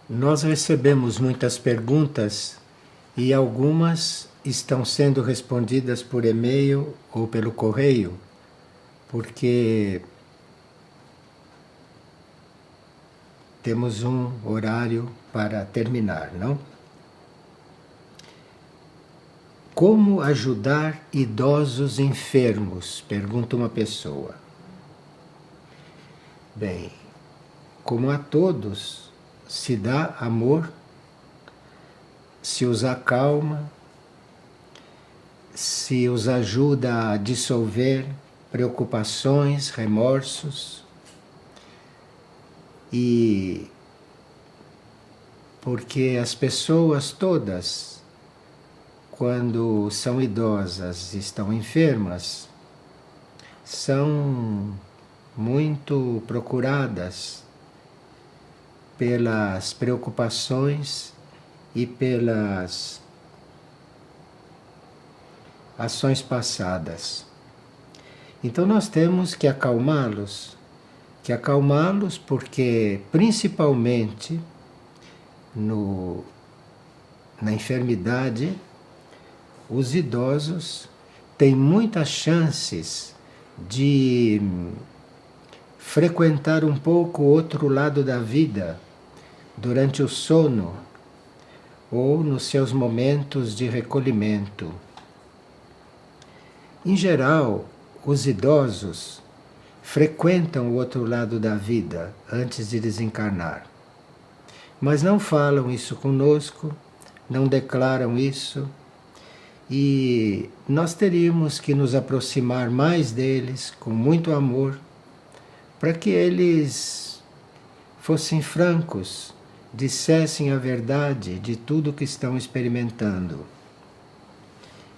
Nós recebemos muitas perguntas e algumas estão sendo respondidas por e-mail ou pelo correio, porque temos um horário para terminar, não? Como ajudar idosos enfermos? Pergunta uma pessoa. Bem, como a todos, se dá amor, se os acalma, se os ajuda a dissolver preocupações, remorsos, e porque as pessoas todas, quando são idosas e estão enfermas, são muito procuradas pelas preocupações e pelas ações passadas. Então nós temos que acalmá-los, porque principalmente na enfermidade, os idosos têm muitas chances de frequentar um pouco o outro lado da vida durante o sono ou nos seus momentos de recolhimento. Em geral, os idosos frequentam o outro lado da vida antes de desencarnar, mas não falam isso conosco, não declaram isso, e nós teríamos que nos aproximar mais deles com muito amor, para que eles fossem francos, dissessem a verdade de tudo que estão experimentando.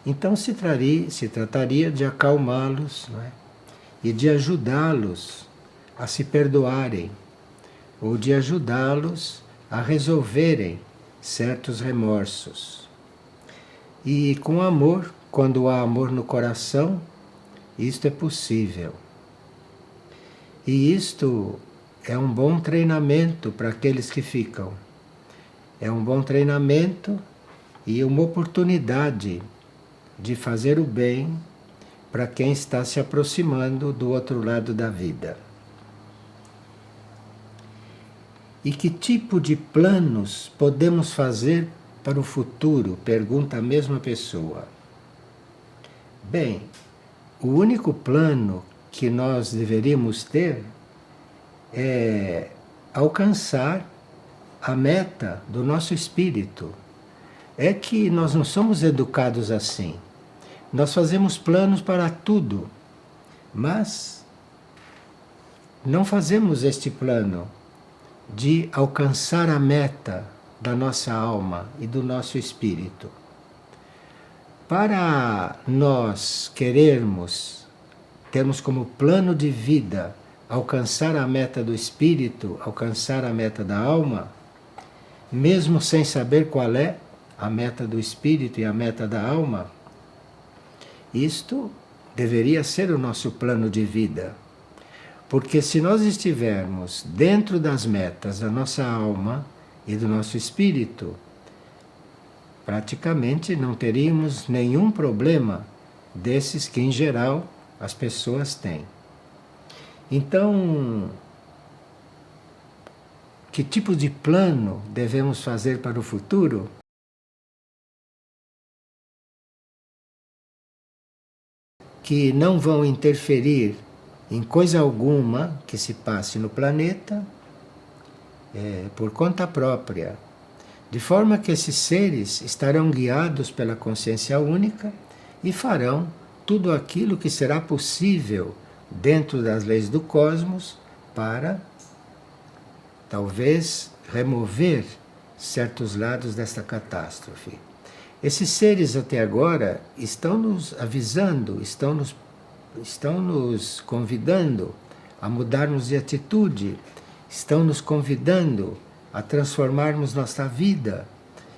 Então se trataria de acalmá-los, não é? E de ajudá-los a se perdoarem, ou de ajudá-los a resolverem certos remorsos. E com amor, quando há amor no coração, isto é possível. E isto é um bom treinamento para aqueles que ficam. É um bom treinamento e uma oportunidade de fazer o bem para quem está se aproximando do outro lado da vida. E que tipo de planos podemos fazer para o futuro? Pergunta a mesma pessoa. Bem, o único plano que nós deveríamos ter é alcançar a meta do nosso espírito. É que nós não somos educados assim. Nós fazemos planos para tudo, mas não fazemos este plano de alcançar a meta da nossa alma e do nosso espírito. Para nós querermos, termos como plano de vida alcançar a meta do espírito, alcançar a meta da alma, mesmo sem saber qual é a meta do espírito e a meta da alma, isto deveria ser o nosso plano de vida. Porque se nós estivermos dentro das metas da nossa alma e do nosso espírito, praticamente não teríamos nenhum problema desses que, em geral, as pessoas têm. Então, que tipo de plano devemos fazer para o futuro? Que não vão interferir em coisa alguma que se passe no planeta, por conta própria, de forma que esses seres estarão guiados pela consciência única e farão tudo aquilo que será possível dentro das leis do cosmos para talvez remover certos lados desta catástrofe. Esses seres até agora estão nos avisando, estão nos convidando a mudarmos de atitude, estão nos convidando a transformarmos nossa vida.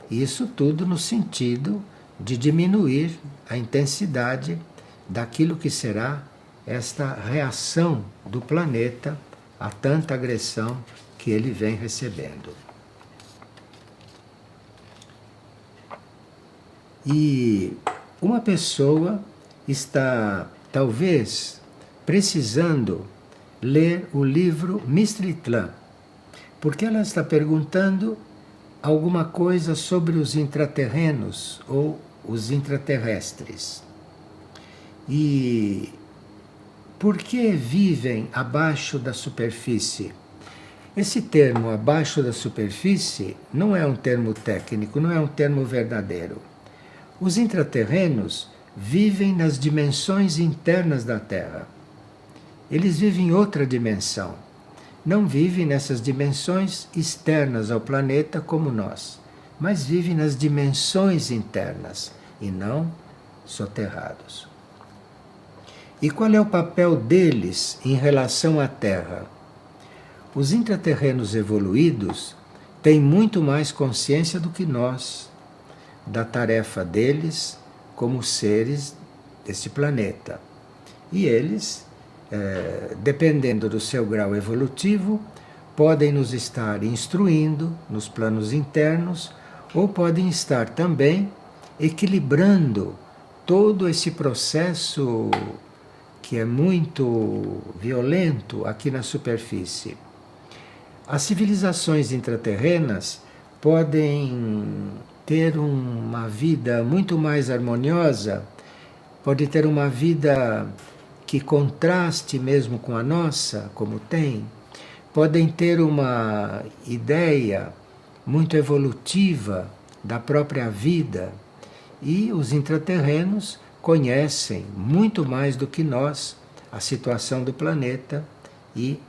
E isso tudo no sentido de diminuir a intensidade daquilo que será esta reação do planeta a tanta agressão que ele vem recebendo. E uma pessoa está talvez precisando ler o livro Mistritlan, porque ela está perguntando alguma coisa sobre os intraterrenos ou os intraterrestres. E por que vivem abaixo da superfície? Esse termo abaixo da superfície não é um termo técnico, não é um termo verdadeiro. Os intraterrenos vivem nas dimensões internas da Terra. Eles vivem em outra dimensão. Não vivem nessas dimensões externas ao planeta como nós, mas vivem nas dimensões internas e não soterrados. E qual é o papel deles em relação à Terra? Os intraterrenos evoluídos têm muito mais consciência do que nós da tarefa deles como seres desse planeta. E eles, dependendo do seu grau evolutivo, podem nos estar instruindo nos planos internos ou podem estar também equilibrando todo esse processo que é muito violento aqui na superfície. As civilizações intraterrenas podem ter uma vida muito mais harmoniosa, pode ter uma vida que contraste mesmo com a nossa, como tem, podem ter uma ideia muito evolutiva da própria vida, e os intraterrenos conhecem muito mais do que nós a situação do planeta e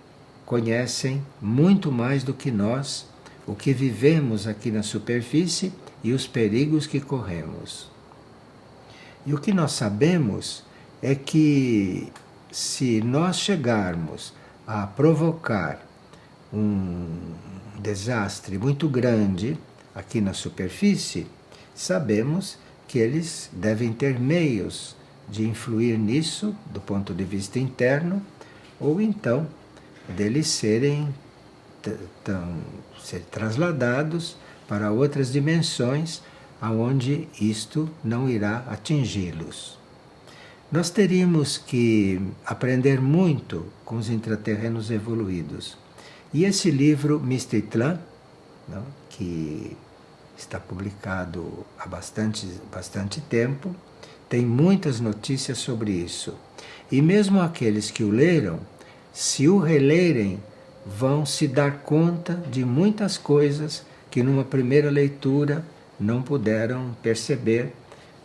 conhecem muito mais do que nós o que vivemos aqui na superfície e os perigos que corremos. E o que nós sabemos é que se nós chegarmos a provocar um desastre muito grande aqui na superfície, sabemos que eles devem ter meios de influir nisso do ponto de vista interno, ou então deles serem trasladados para outras dimensões aonde isto não irá atingi-los. Nós teríamos que aprender muito com os intraterrenos evoluídos. E esse livro Mistritlan, que está publicado há bastante tempo, tem muitas notícias sobre isso. E mesmo aqueles que o leram, se o relerem, vão se dar conta de muitas coisas que numa primeira leitura não puderam perceber,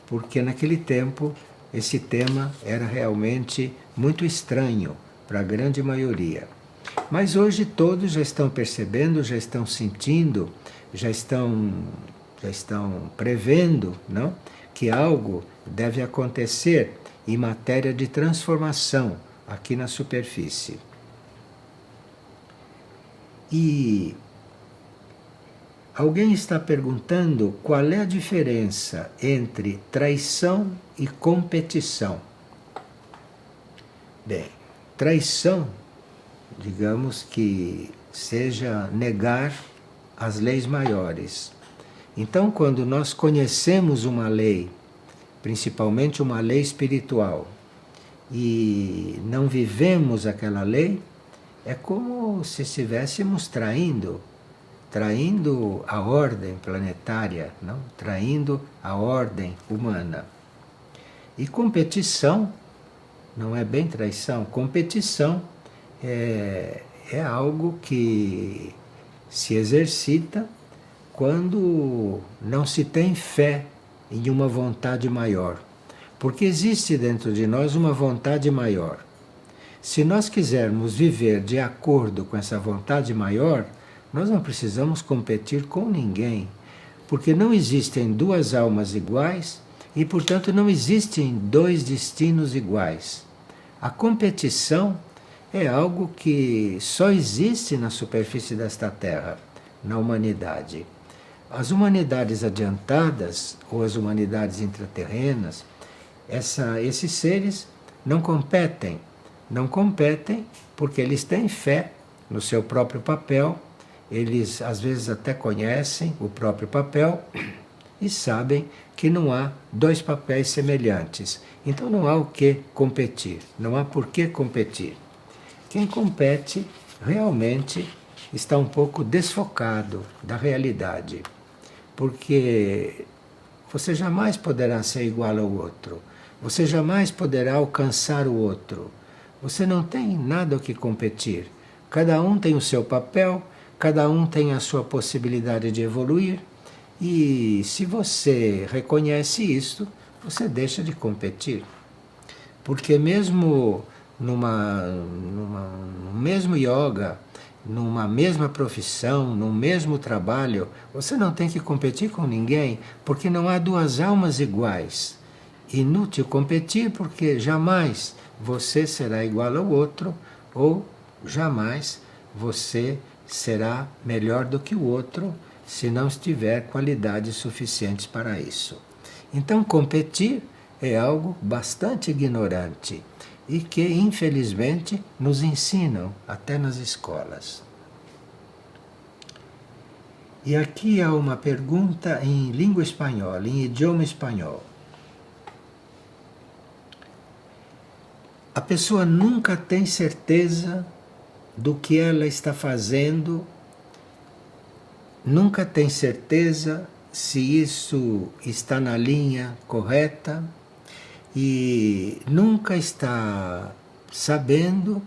porque naquele tempo esse tema era realmente muito estranho para a grande maioria. Mas hoje todos já estão percebendo, já estão sentindo, já estão prevendo, não? Que algo deve acontecer em matéria de transformação aqui na superfície. E alguém está perguntando qual é a diferença entre traição e competição. Bem, traição, digamos que seja negar as leis maiores. Então, quando nós conhecemos uma lei, principalmente uma lei espiritual, e não vivemos aquela lei, é como se estivéssemos traindo a ordem planetária, não? Traindo a ordem humana. E competição não é bem traição. Competição é algo que se exercita quando não se tem fé em uma vontade maior. Porque existe dentro de nós uma vontade maior. Se nós quisermos viver de acordo com essa vontade maior, nós não precisamos competir com ninguém, porque não existem duas almas iguais e, portanto, não existem dois destinos iguais. A competição é algo que só existe na superfície desta Terra, na humanidade. As humanidades adiantadas, ou as humanidades intraterrenas, esses seres não competem. Não competem porque eles têm fé no seu próprio papel, eles às vezes até conhecem o próprio papel e sabem que não há dois papéis semelhantes. Então não há o que competir, não há por que competir. Quem compete realmente está um pouco desfocado da realidade, porque você jamais poderá ser igual ao outro, você jamais poderá alcançar o outro. Você não tem nada o que competir. Cada um tem o seu papel, cada um tem a sua possibilidade de evoluir. E se você reconhece isto, você deixa de competir. Porque mesmo no mesmo yoga, numa mesma profissão, no mesmo trabalho, você não tem que competir com ninguém, porque não há duas almas iguais. Inútil competir, porque jamais você será igual ao outro, ou jamais você será melhor do que o outro, se não tiver qualidades suficientes para isso. Então, competir é algo bastante ignorante e que, infelizmente, nos ensinam até nas escolas. E aqui há uma pergunta em língua espanhola, em idioma espanhol. A pessoa nunca tem certeza do que ela está fazendo, nunca tem certeza se isso está na linha correta e nunca está sabendo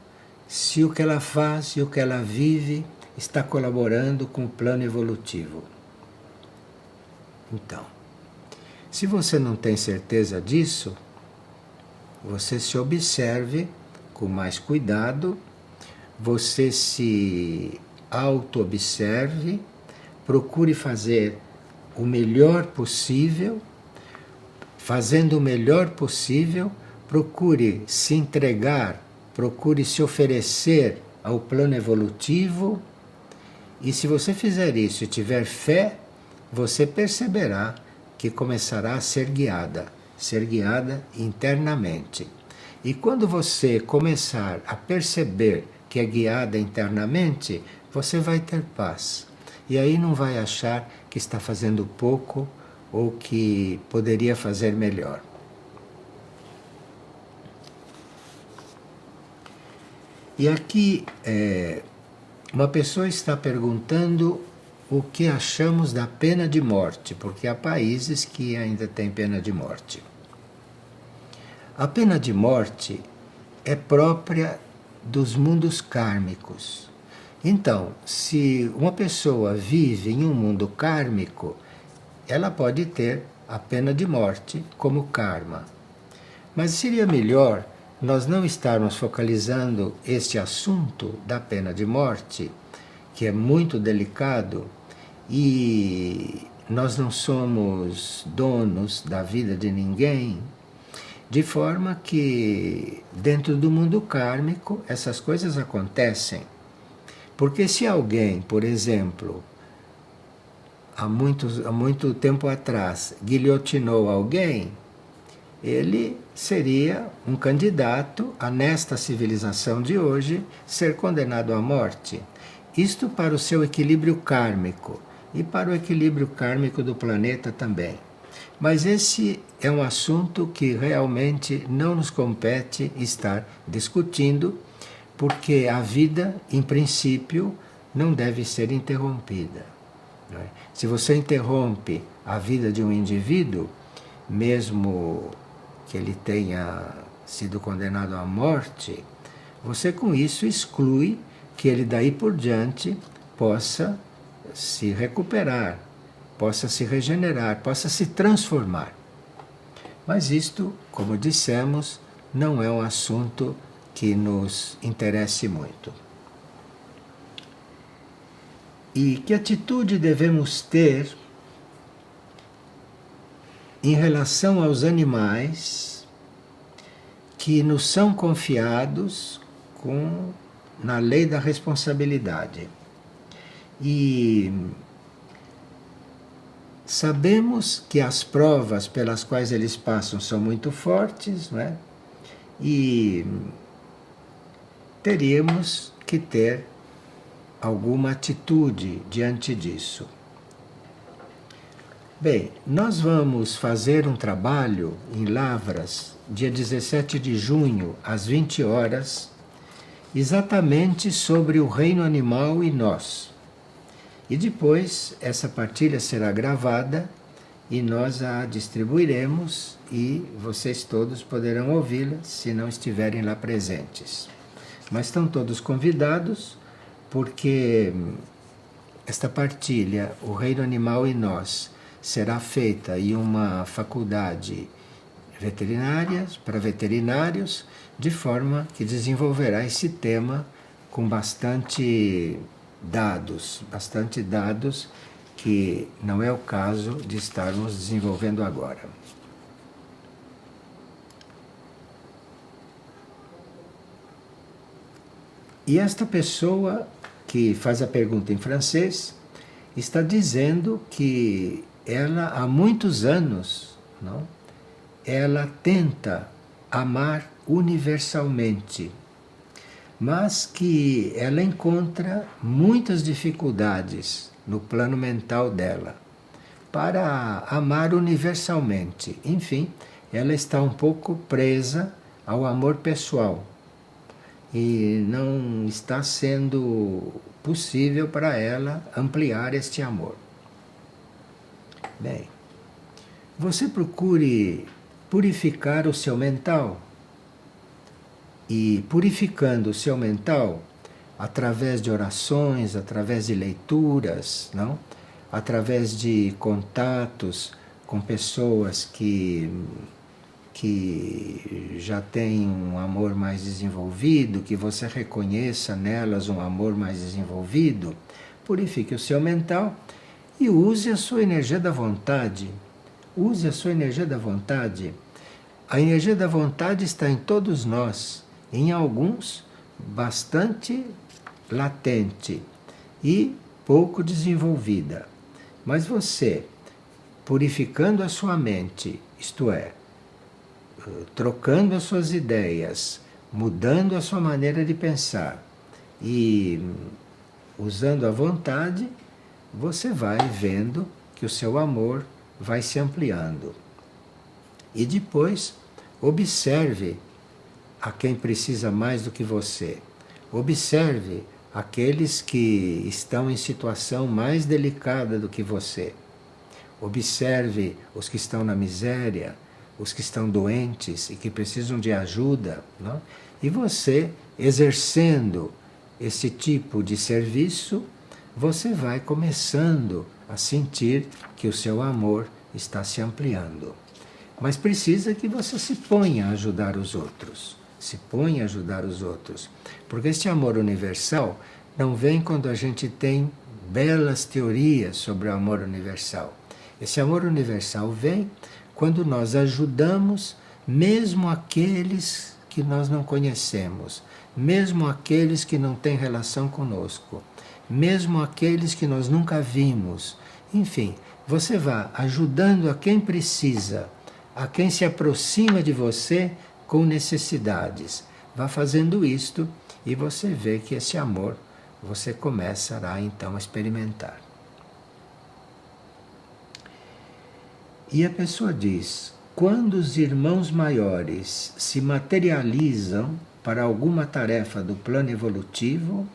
se o que ela faz, se o que ela vive está colaborando com o plano evolutivo. Então, se você não tem certeza disso, você se observe com mais cuidado, você se auto-observe, procure fazer o melhor possível, fazendo o melhor possível, procure se entregar, procure se oferecer ao plano evolutivo, e se você fizer isso e tiver fé, você perceberá que começará a ser guiada internamente. E quando você começar a perceber que é guiada internamente, você vai ter paz. E aí não vai achar que está fazendo pouco ou que poderia fazer melhor. E aqui uma pessoa está perguntando o que achamos da pena de morte, porque há países que ainda têm pena de morte. A pena de morte é própria dos mundos kármicos. Então, se uma pessoa vive em um mundo kármico, ela pode ter a pena de morte como karma. Mas seria melhor nós não estarmos focalizando este assunto da pena de morte, que é muito delicado, e nós não somos donos da vida de ninguém, de forma que dentro do mundo kármico essas coisas acontecem. Porque se alguém, por exemplo, há muito tempo atrás, guilhotinou alguém, ele seria um candidato a, nesta civilização de hoje, ser condenado à morte. Isto para o seu equilíbrio kármico e para o equilíbrio kármico do planeta também. Mas esse é um assunto que realmente não nos compete estar discutindo, porque a vida, em princípio, não deve ser interrompida. Não é? Se você interrompe a vida de um indivíduo, mesmo que ele tenha sido condenado à morte, você com isso exclui que ele daí por diante possa se recuperar, possa se regenerar, possa se transformar. Mas isto, como dissemos, não é um assunto que nos interesse muito. E que atitude devemos ter em relação aos animais que nos são confiados na lei da responsabilidade? E sabemos que as provas pelas quais eles passam são muito fortes, não é? E teríamos que ter alguma atitude diante disso. Bem, nós vamos fazer um trabalho em Lavras, dia 17 de junho, às 20 horas, exatamente sobre o reino animal e nós. E depois essa partilha será gravada e nós a distribuiremos e vocês todos poderão ouvi-la se não estiverem lá presentes. Mas estão todos convidados porque esta partilha, o reino animal e nós, será feita em uma faculdade veterinária, para veterinários, de forma que desenvolverá esse tema com bastante dados que não é o caso de estarmos desenvolvendo agora. E esta pessoa que faz a pergunta em francês está dizendo que ela há muitos anos, não, ela tenta amar universalmente, mas que ela encontra muitas dificuldades no plano mental dela para amar universalmente. Enfim, ela está um pouco presa ao amor pessoal e não está sendo possível para ela ampliar este amor. Bem, você procure purificar o seu mental. E purificando o seu mental através de orações, através de leituras, não? Através de contatos com pessoas que já têm um amor mais desenvolvido, que você reconheça nelas um amor mais desenvolvido, purifique o seu mental e use a sua energia da vontade. Use a sua energia da vontade. A energia da vontade está em todos nós. Em alguns, bastante latente e pouco desenvolvida. Mas você, purificando a sua mente, isto é, trocando as suas ideias, mudando a sua maneira de pensar e usando a vontade, você vai vendo que o seu amor vai se ampliando. E depois, observe a quem precisa mais do que você. Observe aqueles que estão em situação mais delicada do que você. Observe os que estão na miséria, os que estão doentes e que precisam de ajuda. Não? E você, exercendo esse tipo de serviço, você vai começando a sentir que o seu amor está se ampliando. Mas precisa que você se ponha a ajudar os outros. Se põe a ajudar os outros. Porque este amor universal não vem quando a gente tem belas teorias sobre o amor universal. Esse amor universal vem quando nós ajudamos mesmo aqueles que nós não conhecemos, mesmo aqueles que não têm relação conosco, mesmo aqueles que nós nunca vimos. Enfim, você vai ajudando a quem precisa, a quem se aproxima de você com necessidades. Vá fazendo isto e você vê que esse amor você começará então a experimentar. E a pessoa diz: quando os irmãos maiores se materializam para alguma tarefa do plano evolutivo,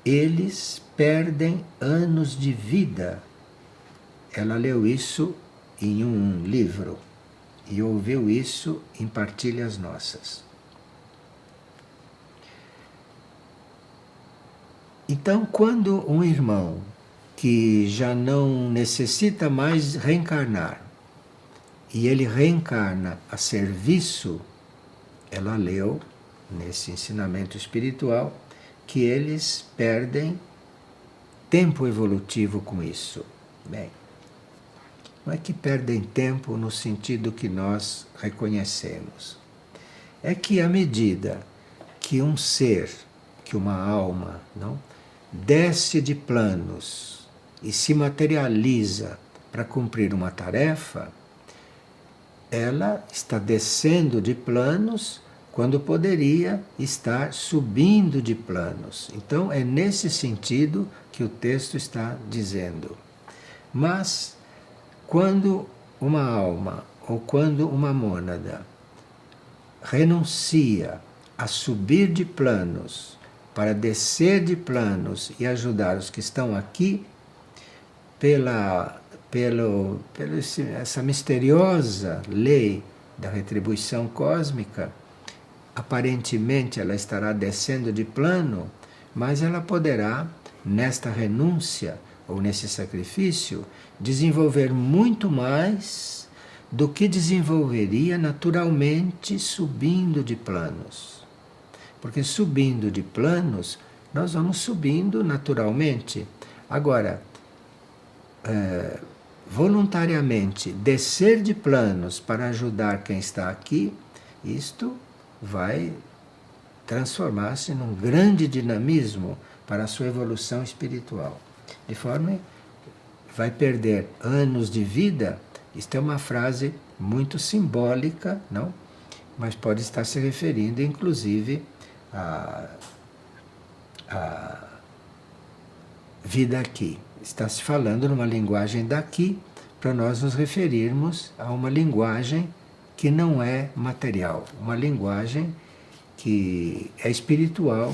eles perdem anos de vida. Ela leu isso em um livro e ouviu isso em Partilhas Nossas. Então, quando um irmão que já não necessita mais reencarnar e ele reencarna a serviço, ela leu nesse ensinamento espiritual que eles perdem tempo evolutivo com isso. Bem, não é que perdem tempo no sentido que nós reconhecemos. É que à medida que um ser, que uma alma, não, desce de planos e se materializa para cumprir uma tarefa, ela está descendo de planos quando poderia estar subindo de planos. Então é nesse sentido que o texto está dizendo. Mas quando uma alma ou quando uma mônada renuncia a subir de planos para descer de planos e ajudar os que estão aqui, essa misteriosa lei da retribuição cósmica, aparentemente ela estará descendo de plano, mas ela poderá, nesta renúncia ou nesse sacrifício, desenvolver muito mais do que desenvolveria naturalmente subindo de planos. Porque subindo de planos, nós vamos subindo naturalmente. Agora, voluntariamente descer de planos para ajudar quem está aqui, isto vai transformar-se num grande dinamismo para a sua evolução espiritual. De forma que vai perder anos de vida. Isto é uma frase muito simbólica, não? Mas pode estar se referindo, inclusive, à vida aqui. Está se falando numa linguagem daqui, para nós nos referirmos a uma linguagem que não é material, uma linguagem que é espiritual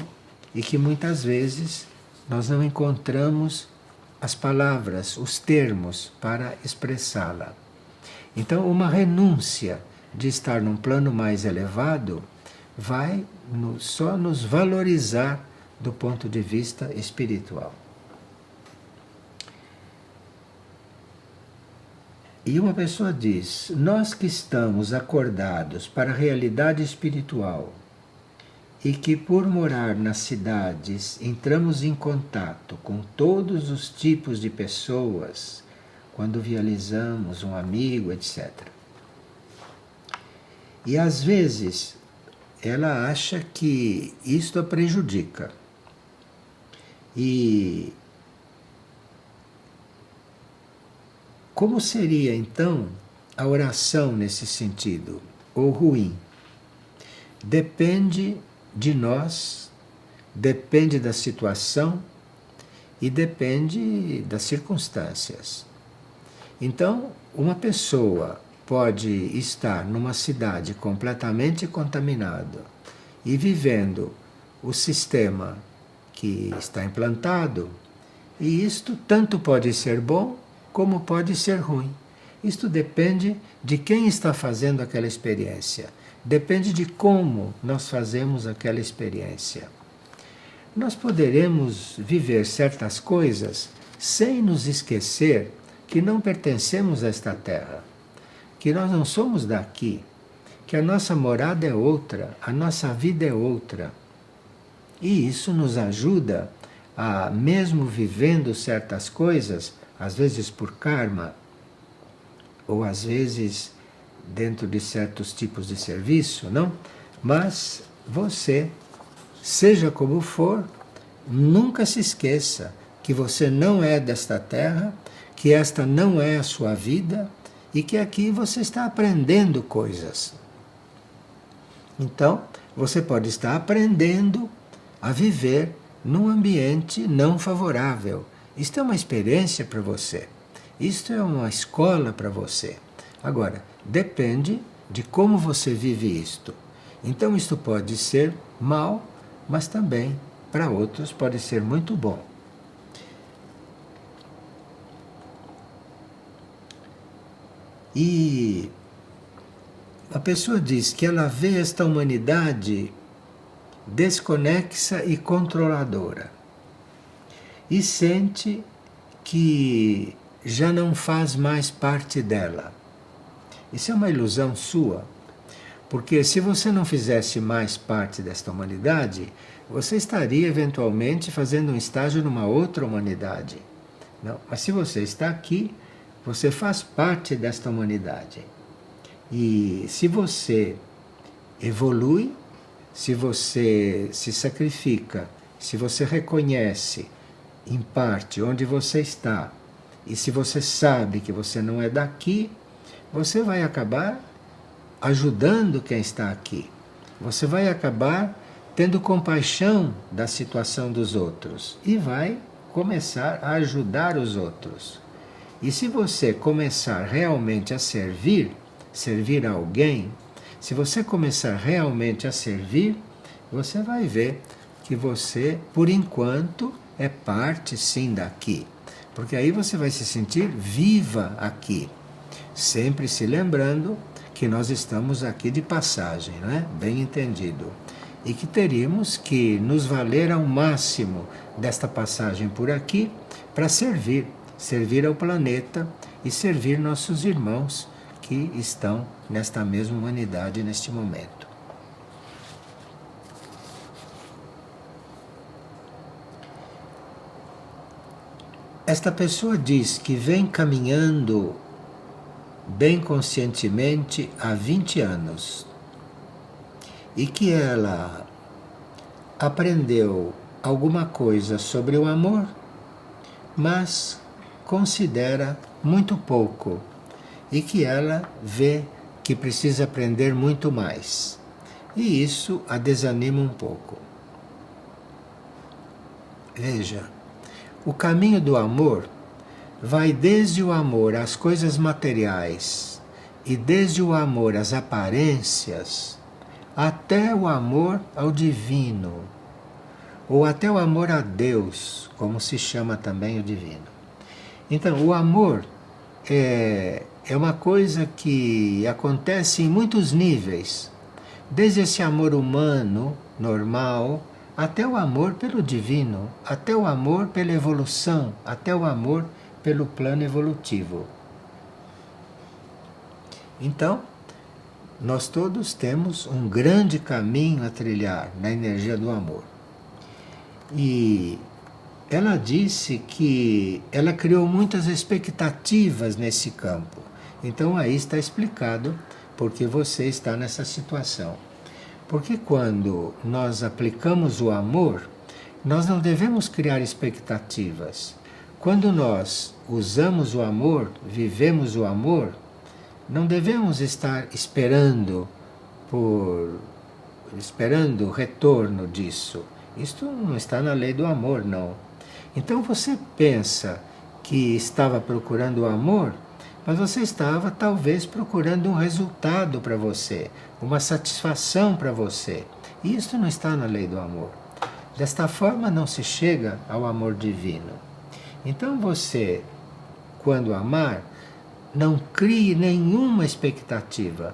e que muitas vezes nós não encontramos as palavras, os termos para expressá-la. Então, uma renúncia de estar num plano mais elevado vai só nos valorizar do ponto de vista espiritual. E uma pessoa diz: nós que estamos acordados para a realidade espiritual e que por morar nas cidades entramos em contato com todos os tipos de pessoas quando visualizamos um amigo, etc. E às vezes ela acha que isto a prejudica. E como seria então a oração nesse sentido, ou ruim? Depende de nós, depende da situação e depende das circunstâncias. Então, uma pessoa pode estar numa cidade completamente contaminada e vivendo o sistema que está implantado, e isto tanto pode ser bom como pode ser ruim. Isto depende de quem está fazendo aquela experiência. Depende de como nós fazemos aquela experiência. Nós poderemos viver certas coisas sem nos esquecer que não pertencemos a esta terra, que nós não somos daqui, que a nossa morada é outra, a nossa vida é outra. E isso nos ajuda a, mesmo vivendo certas coisas, às vezes por karma, ou às vezes dentro de certos tipos de serviço, não? Mas você, seja como for, nunca se esqueça que você não é desta terra, que esta não é a sua vida e que aqui você está aprendendo coisas. Então, você pode estar aprendendo a viver num ambiente não favorável. Isto é uma experiência para você. Isto é uma escola para você. Agora, depende de como você vive isto. Então, isto pode ser mal, mas também para outros pode ser muito bom. E a pessoa diz que ela vê esta humanidade desconexa e controladora. E sente que já não faz mais parte dela. Isso é uma ilusão sua, porque se você não fizesse mais parte desta humanidade, você estaria eventualmente fazendo um estágio numa outra humanidade. Não, mas se você está aqui, você faz parte desta humanidade. E se você evolui, se você se sacrifica, se você reconhece em parte onde você está, e se você sabe que você não é daqui, você vai acabar ajudando quem está aqui. Você vai acabar tendo compaixão da situação dos outros e vai começar a ajudar os outros. E se você começar realmente a servir a alguém, se você começar realmente a servir, você vai ver que você, por enquanto, é parte sim daqui. Porque aí você vai se sentir viva aqui. Sempre se lembrando que nós estamos aqui de passagem, não é? Bem entendido. E que teríamos que nos valer ao máximo desta passagem por aqui para servir ao planeta e servir nossos irmãos que estão nesta mesma humanidade neste momento. Esta pessoa diz que vem caminhando bem conscientemente há 20 anos e que ela aprendeu alguma coisa sobre o amor, mas considera muito pouco e que ela vê que precisa aprender muito mais. E isso a desanima um pouco. Veja, o caminho do amor vai desde o amor às coisas materiais e desde o amor às aparências até o amor ao divino, ou até o amor a Deus, como se chama também o divino. Então, o amor é uma coisa que acontece em muitos níveis, desde esse amor humano, normal, até o amor pelo divino, até o amor pela evolução, até o amor pelo plano evolutivo. Então, nós todos temos um grande caminho a trilhar na energia do amor. E ela disse que ela criou muitas expectativas nesse campo. Então aí está explicado porque você está nessa situação. Porque quando nós aplicamos o amor, nós não devemos criar expectativas. Quando nós usamos o amor, vivemos o amor, não devemos estar esperando o retorno disso. Isto não está na lei do amor, não. Então você pensa que estava procurando o amor, mas você estava talvez procurando um resultado para você, uma satisfação para você. E isto não está na lei do amor. Desta forma não se chega ao amor divino. Então você, quando amar, não crie nenhuma expectativa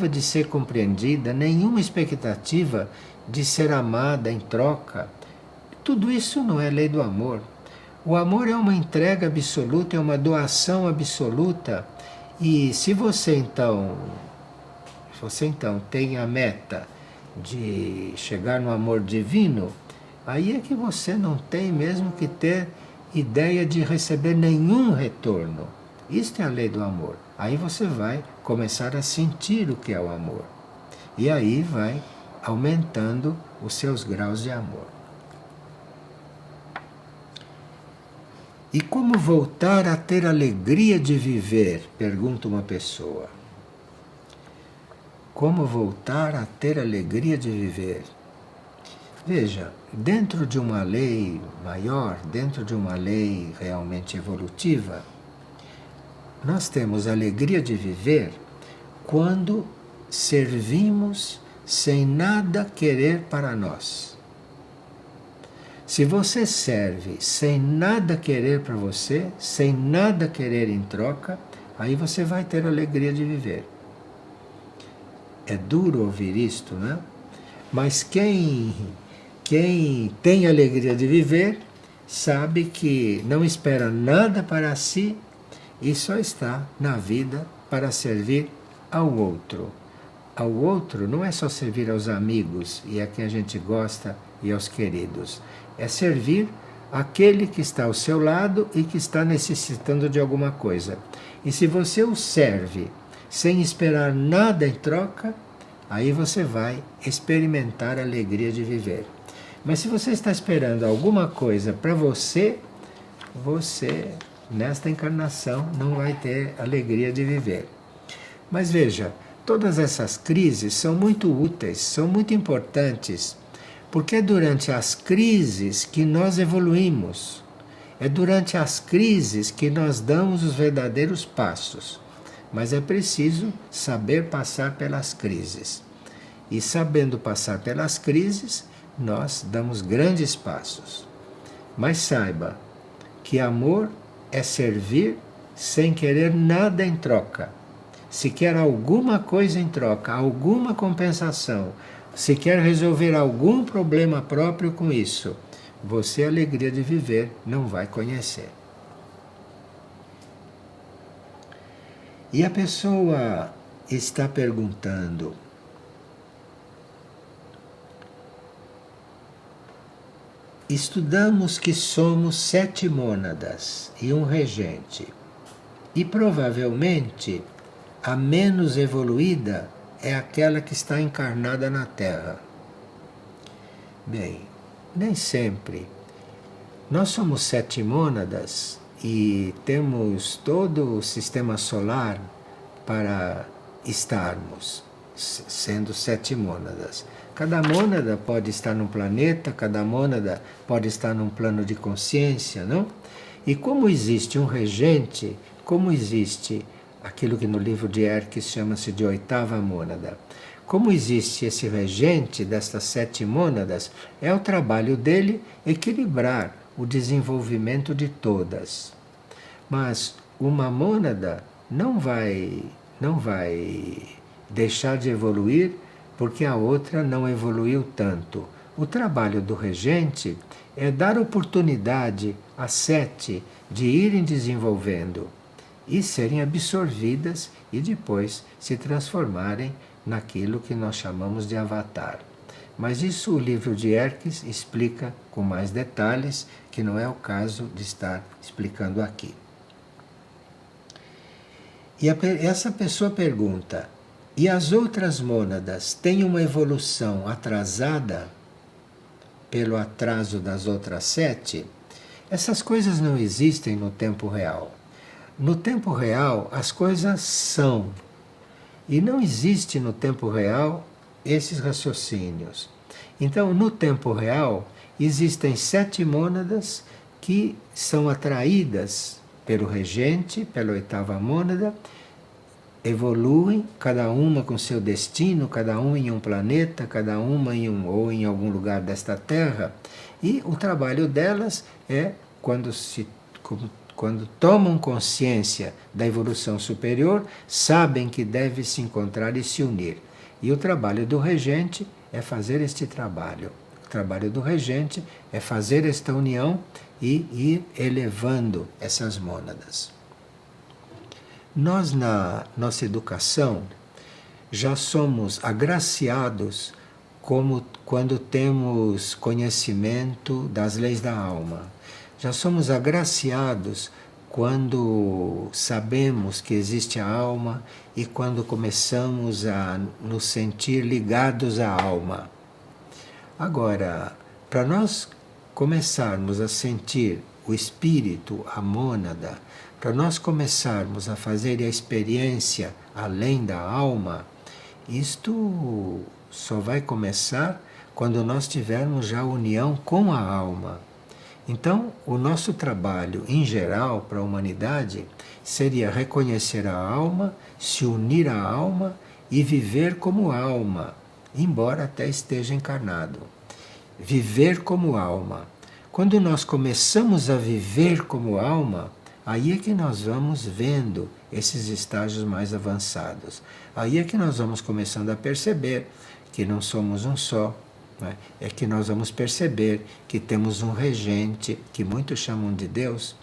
de ser compreendida, nenhuma expectativa de ser amada em troca. Tudo isso não é lei do amor. O amor é uma entrega absoluta, é uma doação absoluta. E se você então tem a meta de chegar no amor divino, aí é que você não tem mesmo que ter ideia de receber nenhum retorno. Isto é a lei do amor. Aí você vai começar a sentir o que é o amor. E aí vai aumentando os seus graus de amor. E como voltar a ter alegria de viver? Pergunta uma pessoa. Como voltar a ter alegria de viver? Veja, dentro de uma lei maior, dentro de uma lei realmente evolutiva, nós temos a alegria de viver quando servimos sem nada querer para nós. Se você serve sem nada querer para você, sem nada querer em troca, aí você vai ter a alegria de viver. É duro ouvir isto, né? Mas quem tem a alegria de viver sabe que não espera nada para si e só está na vida para servir ao outro. Ao outro não é só servir aos amigos e a quem a gente gosta e aos queridos. É servir aquele que está ao seu lado e que está necessitando de alguma coisa. E se você o serve sem esperar nada em troca, aí você vai experimentar a alegria de viver. Mas se você está esperando alguma coisa para você, você, nesta encarnação, não vai ter alegria de viver. Mas veja, todas essas crises são muito úteis, são muito importantes, porque é durante as crises que nós evoluímos. É durante as crises que nós damos os verdadeiros passos. Mas é preciso saber passar pelas crises. E sabendo passar pelas crises, nós damos grandes passos. Mas saiba que amor é servir sem querer nada em troca. Se quer alguma coisa em troca, alguma compensação, se quer resolver algum problema próprio com isso, você, a alegria de viver, não vai conhecer. E a pessoa está perguntando: estudamos que somos 7 mônadas e um regente, e provavelmente a menos evoluída é aquela que está encarnada na Terra. Bem, nem sempre. Nós somos 7 mônadas e temos todo o sistema solar para estarmos, sendo 7 mônadas. Cada mônada pode estar num planeta, cada mônada pode estar num plano de consciência, não? E como existe um regente, como existe aquilo que no livro de Erques chama-se de 8ª mônada, como existe esse regente destas 7 mônadas, é o trabalho dele equilibrar o desenvolvimento de todas. Mas uma mônada não vai deixar de evoluir porque a outra não evoluiu tanto. O trabalho do regente é dar oportunidade às 7 de irem desenvolvendo e serem absorvidas e depois se transformarem naquilo que nós chamamos de avatar. Mas isso o livro de Erques explica com mais detalhes, que não é o caso de estar explicando aqui. E essa pessoa pergunta: e as outras mônadas têm uma evolução atrasada pelo atraso das outras 7? Essas coisas não existem no tempo real. No tempo real, as coisas são. E não existe no tempo real esses raciocínios. Então, no tempo real, existem 7 mônadas que são atraídas pelo regente, pela 8ª mônada, evoluem, cada uma com seu destino, cada uma em um planeta, cada uma ou em algum lugar desta Terra. E o trabalho delas é, quando tomam consciência da evolução superior, sabem que devem se encontrar e se unir. E o trabalho do regente é fazer este trabalho. O trabalho do regente é fazer esta união e ir elevando essas mônadas. Nós, na nossa educação, já somos agraciados como quando temos conhecimento das leis da alma. Já somos agraciados quando sabemos que existe a alma e quando começamos a nos sentir ligados à alma. Agora, para nós começarmos a sentir o espírito, a mônada, para nós começarmos a fazer a experiência além da alma, isto só vai começar quando nós tivermos já união com a alma. Então, o nosso trabalho, em geral, para a humanidade, seria reconhecer a alma, se unir à alma e viver como alma, embora até esteja encarnado. Viver como alma. Quando nós começamos a viver como alma, aí é que nós vamos vendo esses estágios mais avançados. Aí é que nós vamos começando a perceber que não somos um só. É que nós vamos perceber que temos um regente, que muitos chamam de Deus.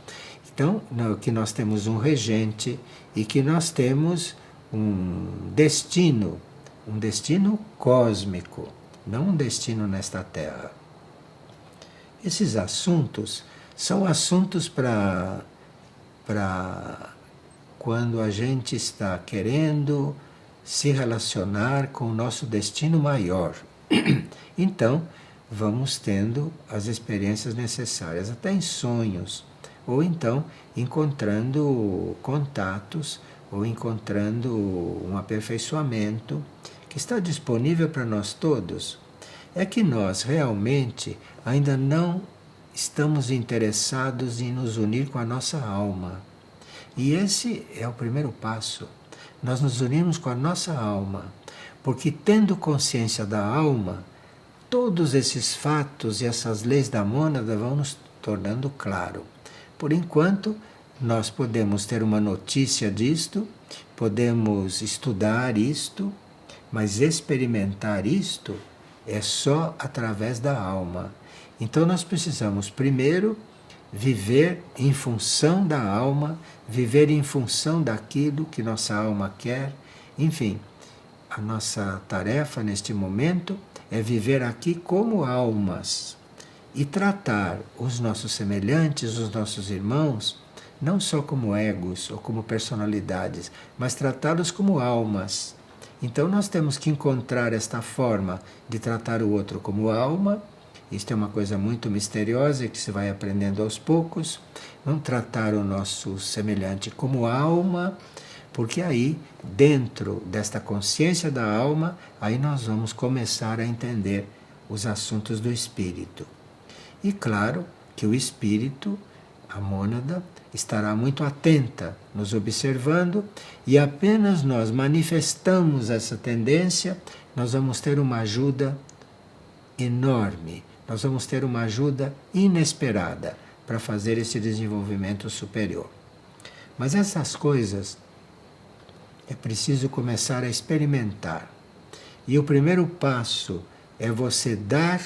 Então, que nós temos um regente e que nós temos um destino cósmico, não um destino nesta Terra. Esses assuntos são assuntos para quando a gente está querendo se relacionar com o nosso destino maior. Então, vamos tendo as experiências necessárias, até em sonhos, ou então encontrando contatos, ou encontrando um aperfeiçoamento que está disponível para nós todos. É que nós realmente ainda não estamos interessados em nos unir com a nossa alma. E esse é o primeiro passo. Nós nos unimos com a nossa alma, porque tendo consciência da alma, todos esses fatos e essas leis da mônada vão nos tornando claro. Por enquanto, nós podemos ter uma notícia disto, podemos estudar isto, mas experimentar isto é só através da alma. Então nós precisamos primeiro viver em função da alma, viver em função daquilo que nossa alma quer, enfim. A nossa tarefa neste momento é viver aqui como almas e tratar os nossos semelhantes, os nossos irmãos, não só como egos ou como personalidades, mas tratá-los como almas. Então nós temos que encontrar esta forma de tratar o outro como alma. Isto é uma coisa muito misteriosa que se vai aprendendo aos poucos. Vamos tratar o nosso semelhante como alma, porque aí, dentro desta consciência da alma, aí nós vamos começar a entender os assuntos do espírito. E claro que o espírito, a mônada, estará muito atenta, nos observando, e apenas nós manifestamos essa tendência, nós vamos ter uma ajuda enorme, nós vamos ter uma ajuda inesperada para fazer esse desenvolvimento superior. Mas essas coisas é preciso começar a experimentar. E o primeiro passo é você dar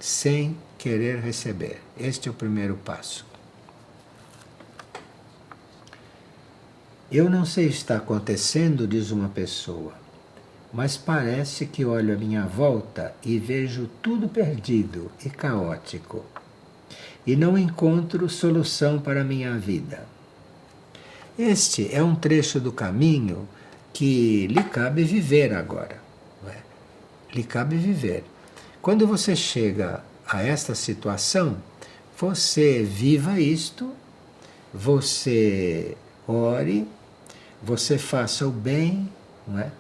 sem querer receber. Este é o primeiro passo. Eu não sei o que está acontecendo, diz uma pessoa, mas parece que olho à minha volta e vejo tudo perdido e caótico. E não encontro solução para a minha vida. Este é um trecho do caminho que lhe cabe viver agora. Não é? Lhe cabe viver. Quando você chega a esta situação, você viva isto, você ore, você faça o bem, não é?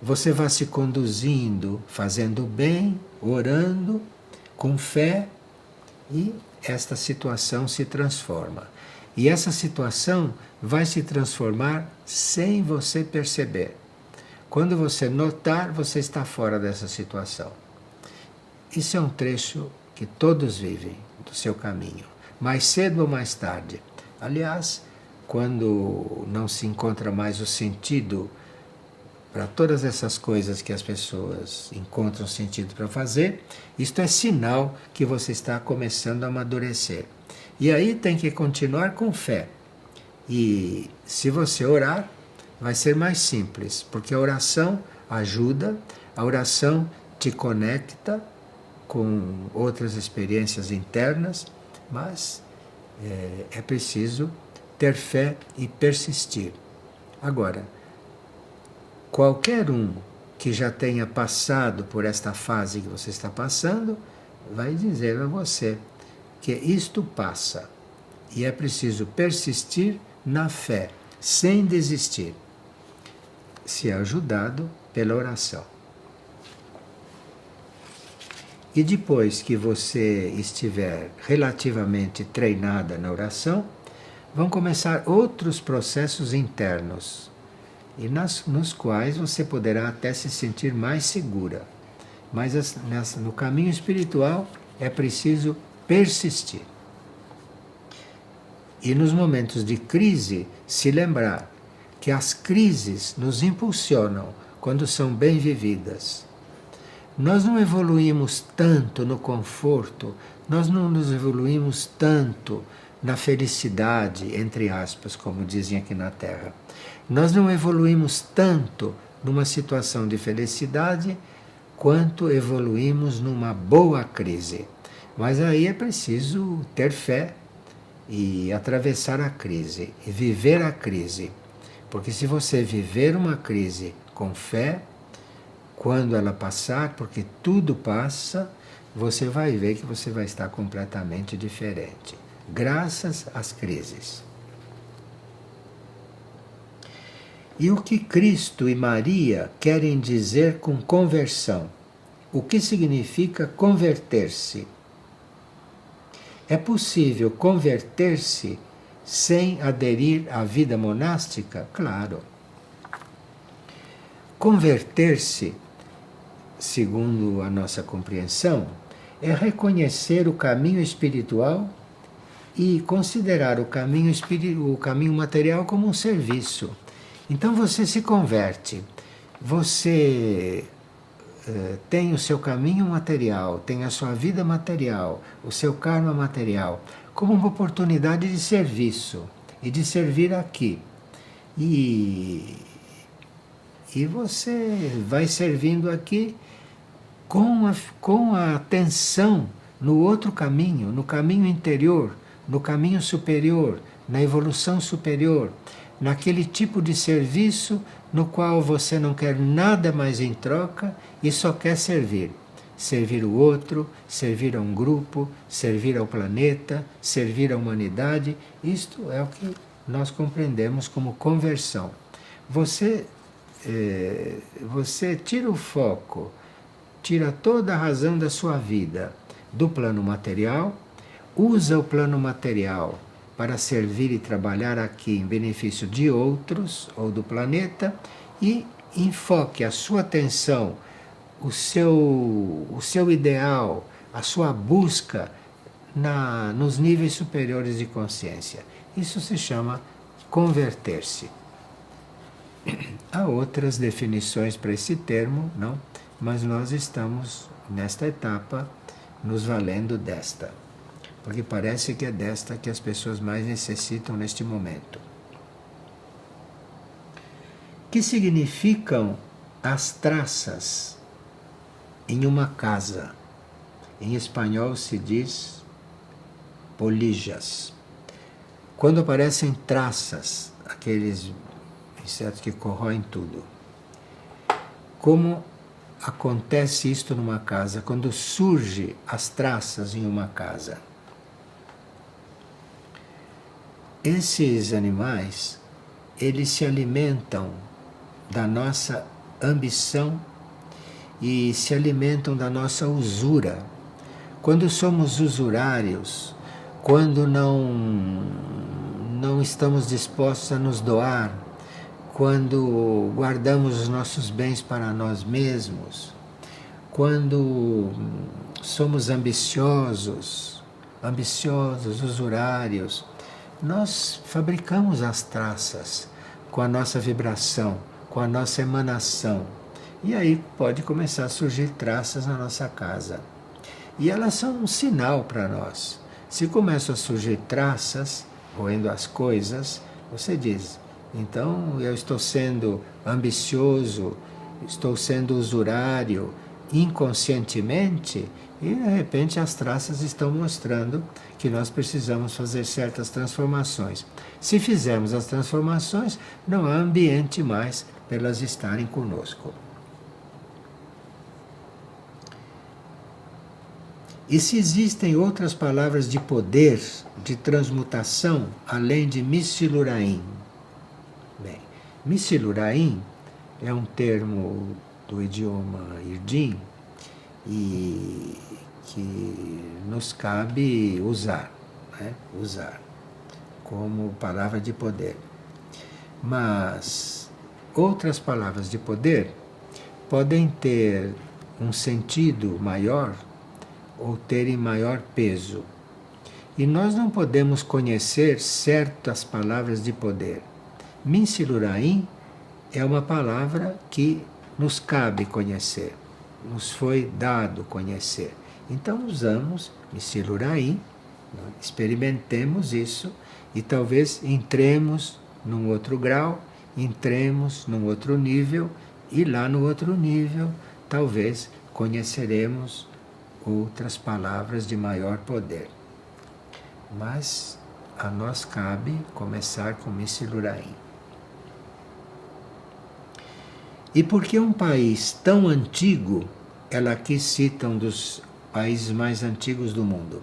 Você vá se conduzindo, fazendo o bem, orando, com fé, e esta situação se transforma. E essa situação vai se transformar sem você perceber. Quando você notar, você está fora dessa situação. Isso é um trecho que todos vivem do seu caminho, mais cedo ou mais tarde. Aliás, quando não se encontra mais o sentido para todas essas coisas que as pessoas encontram sentido para fazer, isto é sinal que você está começando a amadurecer. E aí tem que continuar com fé. E se você orar, vai ser mais simples, porque a oração ajuda, a oração te conecta com outras experiências internas, mas é preciso ter fé e persistir. Agora, qualquer um que já tenha passado por esta fase que você está passando, vai dizer a você que isto passa. E é preciso persistir na fé, sem desistir, se ajudado pela oração. E depois que você estiver relativamente treinada na oração, vão começar outros processos internos, e nos quais você poderá até se sentir mais segura. Mas no caminho espiritual é preciso persistir. E nos momentos de crise, se lembrar que as crises nos impulsionam quando são bem vividas. Nós não evoluímos tanto no conforto, nós não nos evoluímos tanto na felicidade, entre aspas, como dizem aqui na Terra. Nós não evoluímos tanto numa situação de felicidade quanto evoluímos numa boa crise. Mas aí é preciso ter fé e atravessar a crise, e viver a crise. Porque se você viver uma crise com fé, quando ela passar, porque tudo passa, você vai ver que você vai estar completamente diferente, graças às crises. E o que Cristo e Maria querem dizer com conversão? O que significa converter-se? É possível converter-se sem aderir à vida monástica? Claro. Converter-se, segundo a nossa compreensão, é reconhecer o caminho espiritual e considerar o caminho material como um serviço. Então você se converte, você tem o seu caminho material, tem a sua vida material, o seu karma material, como uma oportunidade de serviço e de servir aqui. E você vai servindo aqui com a atenção no outro caminho, no caminho interior, no caminho superior, na evolução superior, naquele tipo de serviço no qual você não quer nada mais em troca e só quer servir. Servir o outro, servir a um grupo, servir ao planeta, servir à humanidade. Isto é o que nós compreendemos como conversão. Você tira o foco, tira toda a razão da sua vida do plano material, usa o plano material para servir e trabalhar aqui em benefício de outros ou do planeta, e enfoque a sua atenção, o seu ideal, a sua busca nos níveis superiores de consciência. Isso se chama converter-se. Há outras definições para esse termo, não? Mas nós estamos, nesta etapa, nos valendo desta. Porque parece que é desta que as pessoas mais necessitam neste momento. Que significam as traças em uma casa? Em espanhol se diz polillas. Quando aparecem traças, aqueles insetos que corroem tudo. Como acontece isto numa casa, quando surgem as traças em uma casa? Esses animais, eles se alimentam da nossa ambição e se alimentam da nossa usura. Quando somos usurários, quando não estamos dispostos a nos doar, quando guardamos os nossos bens para nós mesmos, quando somos ambiciosos, usurários, nós fabricamos as traças com a nossa vibração, com a nossa emanação. E aí pode começar a surgir traças na nossa casa. E elas são um sinal para nós. Se começam a surgir traças, roendo as coisas, você diz, então eu estou sendo ambicioso, estou sendo usurário inconscientemente, e de repente as traças estão mostrando que nós precisamos fazer certas transformações. Se fizermos as transformações, não há ambiente mais para elas estarem conosco. E se existem outras palavras de poder, de transmutação, além de Missiluraim? Bem, Missiluraim é um termo do idioma Irdim, e que nos cabe usar, né? Usar como palavra de poder. Mas outras palavras de poder podem ter um sentido maior ou terem maior peso. E nós não podemos conhecer certas palavras de poder. Minsiluraim é uma palavra que nos cabe conhecer, nos foi dado conhecer. Então usamos Minsiluraim, experimentemos isso e talvez entremos num outro grau, entremos num outro nível e lá no outro nível talvez conheceremos outras palavras de maior poder. Mas a nós cabe começar com Minsiluraim. E por que um país tão antigo, ela aqui cita um dos países mais antigos do mundo,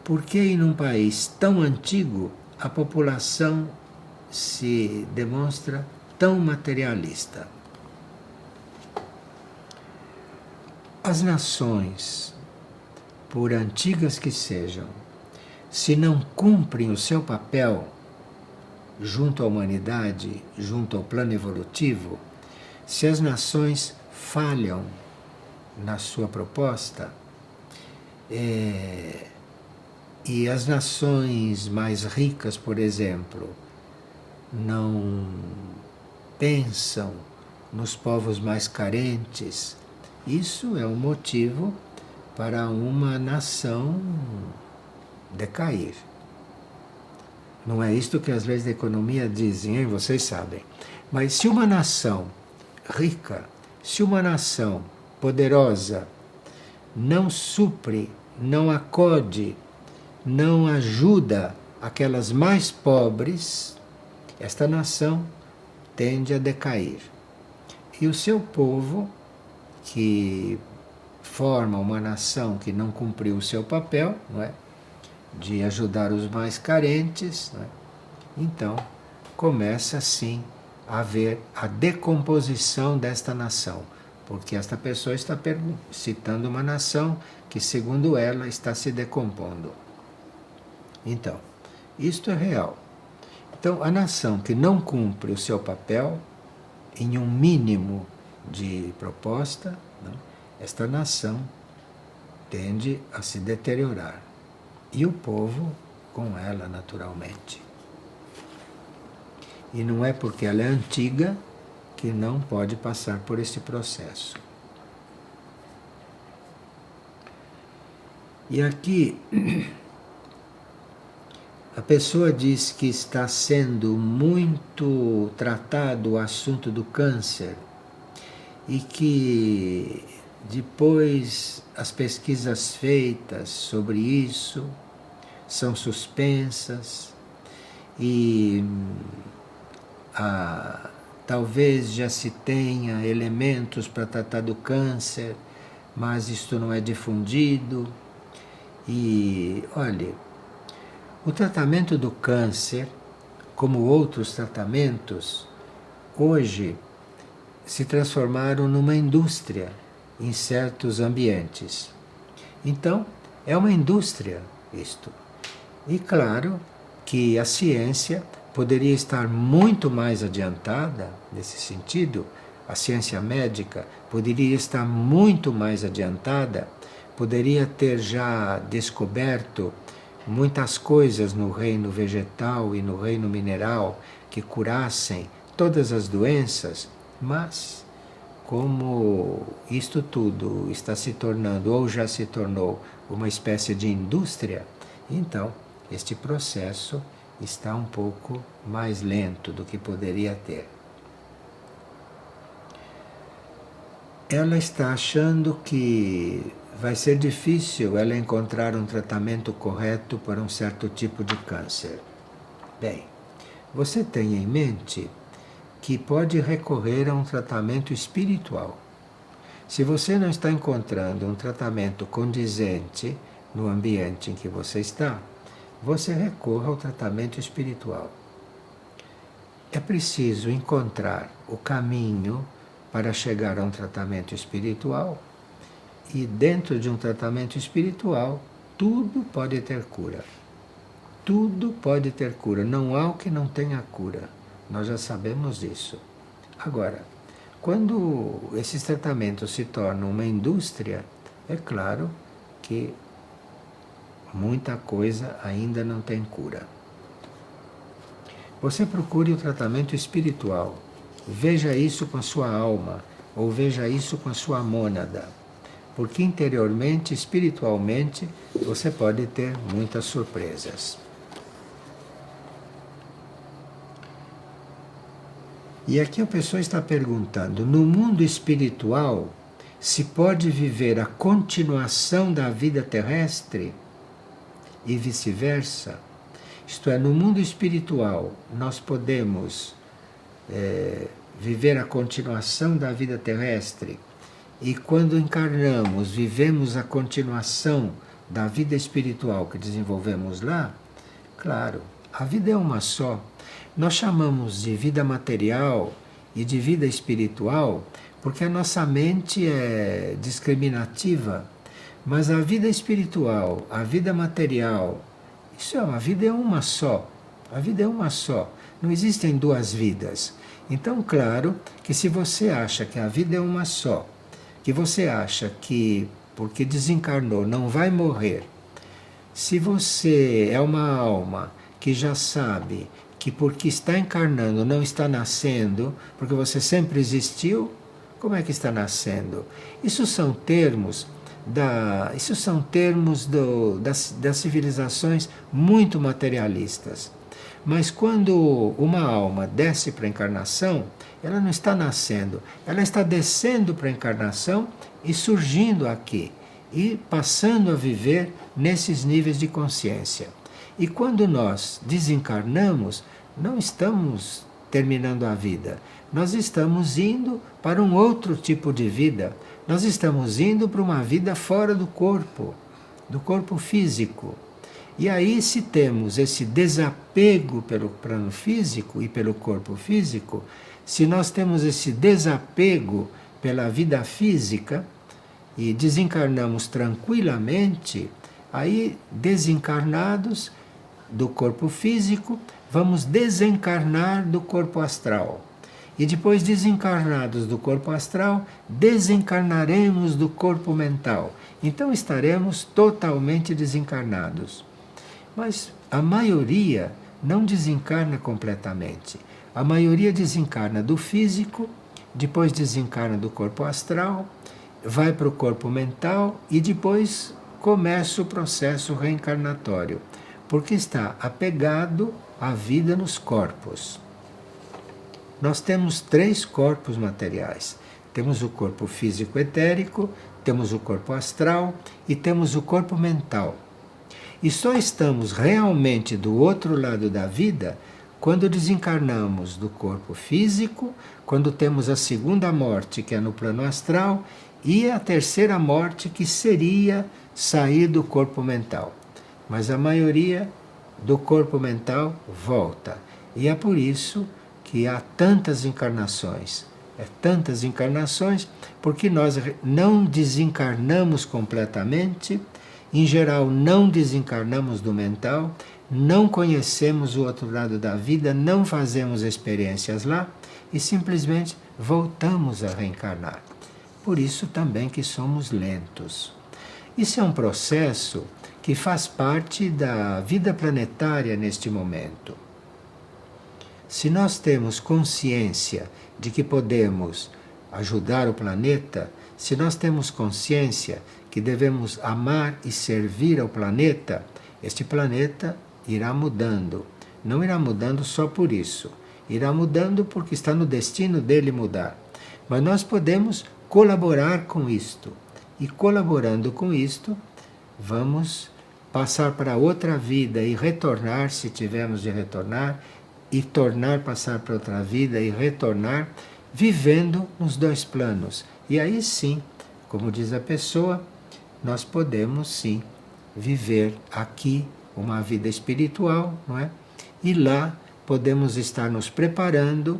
por que em um país tão antigo a população se demonstra tão materialista? As nações, por antigas que sejam, se não cumprem o seu papel junto à humanidade, junto ao plano evolutivo, se as nações falham na sua proposta, e as nações mais ricas, por exemplo, não pensam nos povos mais carentes, isso é um motivo para uma nação decair. Não é isto que as leis da economia dizem, hein? Vocês sabem. Mas se uma nação rica, se uma nação poderosa não supre, não acode, não ajuda aquelas mais pobres, esta nação tende a decair. E o seu povo, que forma uma nação que não cumpriu o seu papel, não é? De ajudar os mais carentes, não é? Então começa assim a haver a decomposição desta nação, porque esta pessoa está citando uma nação que, segundo ela, está se decompondo. Então, isto é real. Então, a nação que não cumpre o seu papel em um mínimo de proposta, não, esta nação tende a se deteriorar. E o povo com ela, naturalmente. E não é porque ela é antiga que não pode passar por esse processo. E aqui a pessoa diz que está sendo muito tratado o assunto do câncer e que depois as pesquisas feitas sobre isso são suspensas e talvez já se tenha elementos para tratar do câncer, mas isto não é difundido. E olhe, o tratamento do câncer, como outros tratamentos, hoje se transformaram numa indústria em certos ambientes. Então, é uma indústria isto. E claro que a ciência poderia estar muito mais adiantada nesse sentido, a ciência médica poderia estar muito mais adiantada, poderia ter já descoberto muitas coisas no reino vegetal e no reino mineral que curassem todas as doenças, mas como isto tudo está se tornando ou já se tornou uma espécie de indústria, então este processo está um pouco mais lento do que poderia ter. Ela está achando que vai ser difícil ela encontrar um tratamento correto para um certo tipo de câncer. Bem, você tenha em mente que pode recorrer a um tratamento espiritual. Se você não está encontrando um tratamento condizente no ambiente em que você está, você recorra ao tratamento espiritual. É preciso encontrar o caminho para chegar a um tratamento espiritual E dentro de um tratamento espiritual, tudo pode ter cura. Tudo pode ter cura. Não há o que não tenha cura. Nós já sabemos disso. Agora, quando esses tratamentos se tornam uma indústria, é claro que muita coisa ainda não tem cura. Você procure o tratamento espiritual. Veja isso com a sua alma, ou veja isso com a sua mônada. Porque interiormente, espiritualmente, você pode ter muitas surpresas. E aqui a pessoa está perguntando, no mundo espiritual, se pode viver a continuação da vida terrestre e vice-versa? Isto é, no mundo espiritual, nós podemos viver a continuação da vida terrestre e quando encarnamos, vivemos a continuação da vida espiritual que desenvolvemos lá? Claro, a vida é uma só. Nós chamamos de vida material e de vida espiritual porque a nossa mente é discriminativa, mas a vida espiritual, a vida material, isso é, a vida é uma só. A vida é uma só. Não existem duas vidas. Então, claro que se você acha que a vida é uma só, que você acha que porque desencarnou não vai morrer, se você é uma alma que já sabe que porque está encarnando não está nascendo, porque você sempre existiu, como é que está nascendo? Isso são termos das civilizações muito materialistas. Mas quando uma alma desce para a encarnação, ela não está nascendo, ela está descendo para a encarnação e surgindo aqui, e passando a viver nesses níveis de consciência. E quando nós desencarnamos, não estamos terminando a vida, nós estamos indo para um outro tipo de vida. Nós estamos indo para uma vida fora do corpo físico. E aí, se temos esse desapego pelo plano físico e pelo corpo físico, se nós temos esse desapego pela vida física e desencarnamos tranquilamente, aí, desencarnados do corpo físico, vamos desencarnar do corpo astral. E depois, desencarnados do corpo astral, desencarnaremos do corpo mental. Então estaremos totalmente desencarnados. Mas a maioria não desencarna completamente. A maioria desencarna do físico, depois desencarna do corpo astral, vai para o corpo mental e depois começa o processo reencarnatório, porque está apegado à vida nos corpos. Nós temos 3 corpos materiais. Temos o corpo físico etérico, temos o corpo astral e temos o corpo mental. E só estamos realmente do outro lado da vida quando desencarnamos do corpo físico, quando temos a segunda morte, que é no plano astral, e a terceira morte, que seria sair do corpo mental. Mas a maioria do corpo mental volta. E é por isso que há tantas encarnações. Tantas encarnações, porque nós não desencarnamos completamente, em geral não desencarnamos do mental, não conhecemos o outro lado da vida, não fazemos experiências lá e simplesmente voltamos a reencarnar. Por isso também que somos lentos. Isso é um processo que faz parte da vida planetária neste momento. Se nós temos consciência de que podemos ajudar o planeta, se nós temos consciência que devemos amar e servir ao planeta, este planeta irá mudando. Não irá mudando só por isso. Irá mudando porque está no destino dele mudar. Mas nós podemos colaborar com isto. E colaborando com isto, vamos passar para outra vida e retornar, se tivermos de retornar, e tornar passar para outra vida e retornar, vivendo nos 2 planos. E aí sim, como diz a pessoa, nós podemos sim viver aqui uma vida espiritual, não é? E lá podemos estar nos preparando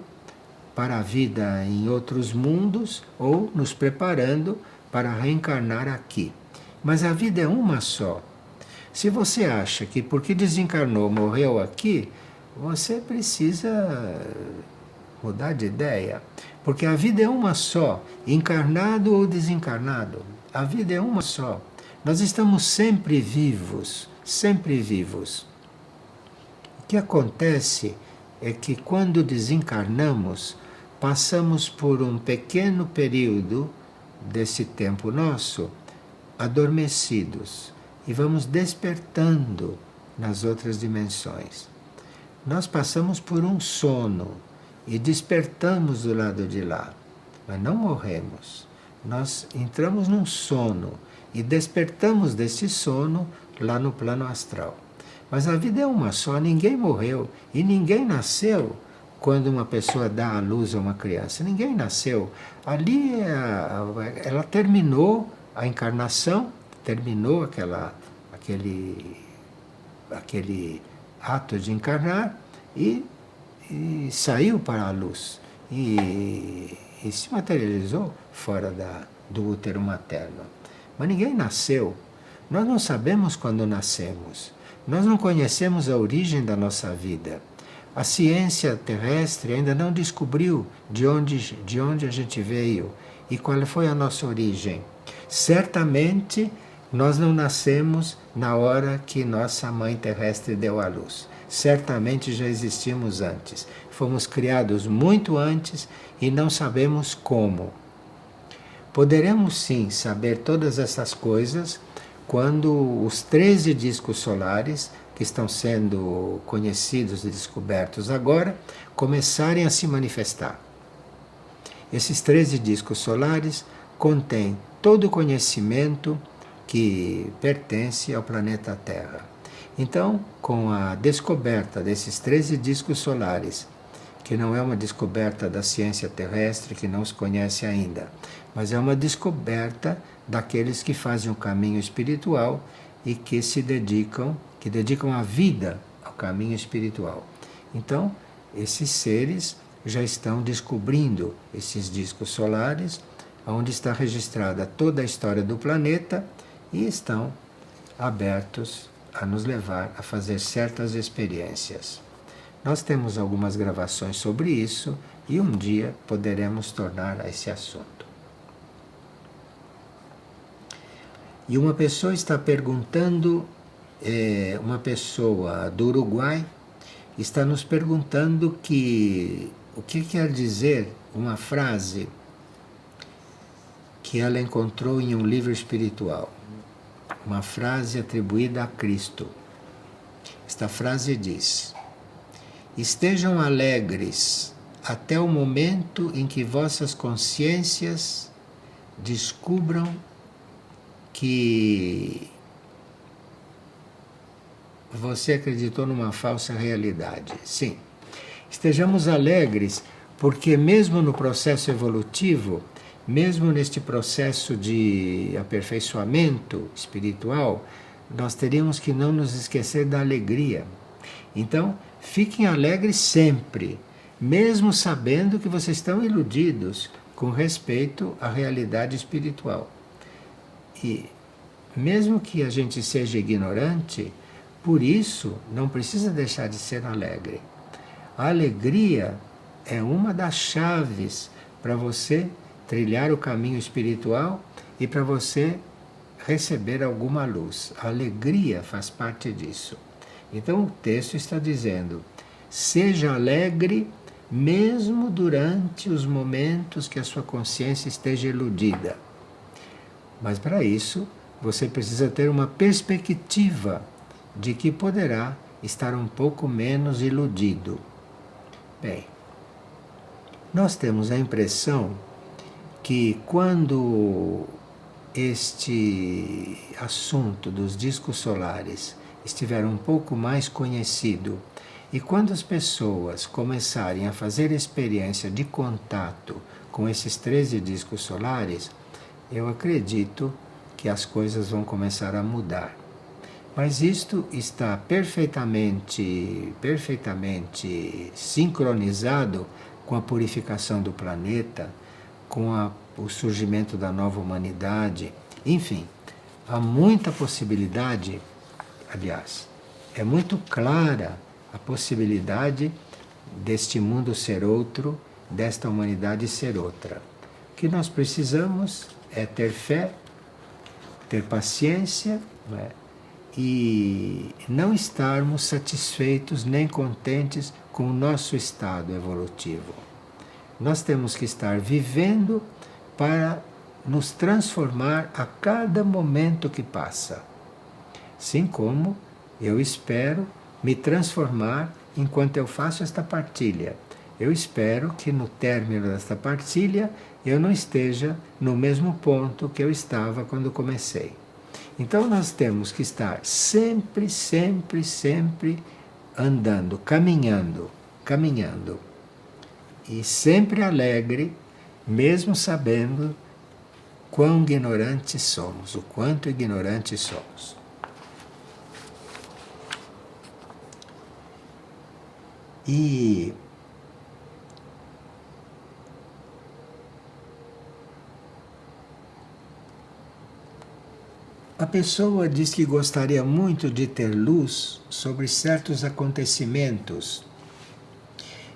para a vida em outros mundos ou nos preparando para reencarnar aqui. Mas a vida é uma só. Se você acha que porque desencarnou, morreu aqui, você precisa mudar de ideia. Porque a vida é uma só, encarnado ou desencarnado. A vida é uma só. Nós estamos sempre vivos, sempre vivos. O que acontece é que quando desencarnamos, passamos por um pequeno período desse tempo nosso adormecidos e vamos despertando nas outras dimensões. Nós passamos por um sono e despertamos do lado de lá, mas não morremos. Nós entramos num sono e despertamos desse sono lá no plano astral. Mas a vida é uma só, ninguém morreu e ninguém nasceu quando uma pessoa dá à luz a uma criança. Ninguém nasceu. Ali ela terminou a encarnação, terminou aquele ato de encarnar e saiu para a luz e se materializou fora do útero materno. Mas ninguém nasceu. Nós não sabemos quando nascemos. Nós não conhecemos a origem da nossa vida. A ciência terrestre ainda não descobriu de onde a gente veio e qual foi a nossa origem. Certamente nós não nascemos na hora que nossa mãe terrestre deu à luz. Certamente já existimos antes. Fomos criados muito antes e não sabemos como. Poderemos sim saber todas essas coisas quando os 13 discos solares, que estão sendo conhecidos e descobertos agora, começarem a se manifestar. Esses 13 discos solares contêm todo o conhecimento que pertence ao planeta Terra. Então, com a descoberta desses 13 discos solares, que não é uma descoberta da ciência terrestre, que não se conhece ainda, mas é uma descoberta daqueles que fazem o caminho espiritual e que dedicam a vida ao caminho espiritual. Então, esses seres já estão descobrindo esses discos solares, onde está registrada toda a história do planeta, e estão abertos a nos levar a fazer certas experiências. Nós temos algumas gravações sobre isso e um dia poderemos tornar a esse assunto. E uma pessoa está perguntando, uma pessoa do Uruguai está nos perguntando o que quer dizer uma frase que ela encontrou em um livro espiritual. Uma frase atribuída a Cristo. Esta frase diz: estejam alegres até o momento em que vossas consciências descubram que você acreditou numa falsa realidade. Sim, estejamos alegres porque mesmo no processo evolutivo, mesmo neste processo de aperfeiçoamento espiritual, nós teríamos que não nos esquecer da alegria. Então, fiquem alegres sempre, mesmo sabendo que vocês estão iludidos com respeito à realidade espiritual. E mesmo que a gente seja ignorante, por isso não precisa deixar de ser alegre. A alegria é uma das chaves para você trilhar o caminho espiritual e para você receber alguma luz. A alegria faz parte disso. Então o texto está dizendo: seja alegre mesmo durante os momentos que a sua consciência esteja iludida. Mas para isso você precisa ter uma perspectiva de que poderá estar um pouco menos iludido. Bem, nós temos a impressão que quando este assunto dos discos solares estiver um pouco mais conhecido e quando as pessoas começarem a fazer experiência de contato com esses 13 discos solares, eu acredito que as coisas vão começar a mudar. Mas isto está perfeitamente sincronizado com a purificação do planeta, com a o surgimento da nova humanidade. Enfim, há muita possibilidade, aliás, é muito clara a possibilidade deste mundo ser outro, desta humanidade ser outra. O que nós precisamos é ter fé, ter paciência, não é? E não estarmos satisfeitos nem contentes com o nosso estado evolutivo. Nós temos que estar vivendo para nos transformar a cada momento que passa. Assim como eu espero me transformar enquanto eu faço esta partilha. Eu espero que no término desta partilha eu não esteja no mesmo ponto que eu estava quando comecei. Então nós temos que estar sempre, sempre, sempre andando, caminhando. E sempre alegre, mesmo sabendo quão ignorantes somos, o quanto ignorantes somos. E a pessoa diz que gostaria muito de ter luz sobre certos acontecimentos.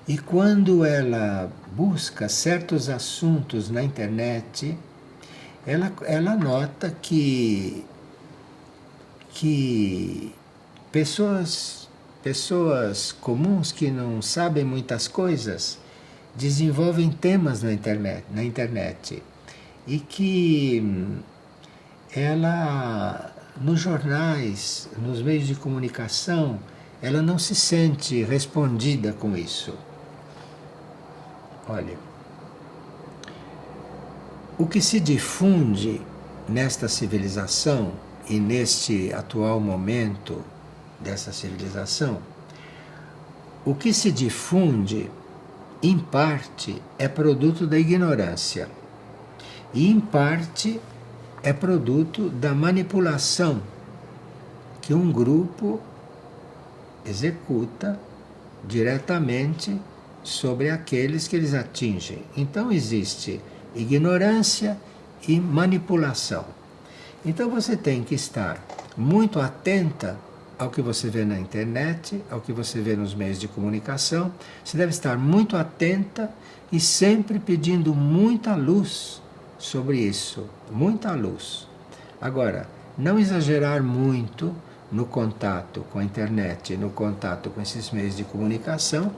E quando ela busca certos assuntos na internet, ela nota que pessoas comuns que não sabem muitas coisas desenvolvem temas na internet e que ela, nos jornais, nos meios de comunicação, ela não se sente respondida com isso. Olha, o que se difunde nesta civilização e neste atual momento dessa civilização, o que se difunde, em parte, é produto da ignorância e, em parte, é produto da manipulação que um grupo executa diretamente sobre aqueles que eles atingem. Então existe ignorância e manipulação. Então você tem que estar muito atenta ao que você vê na internet, ao que você vê nos meios de comunicação. Você deve estar muito atenta e sempre pedindo muita luz sobre isso, muita luz. Agora, não exagerar muito no contato com a internet, no contato com esses meios de comunicação,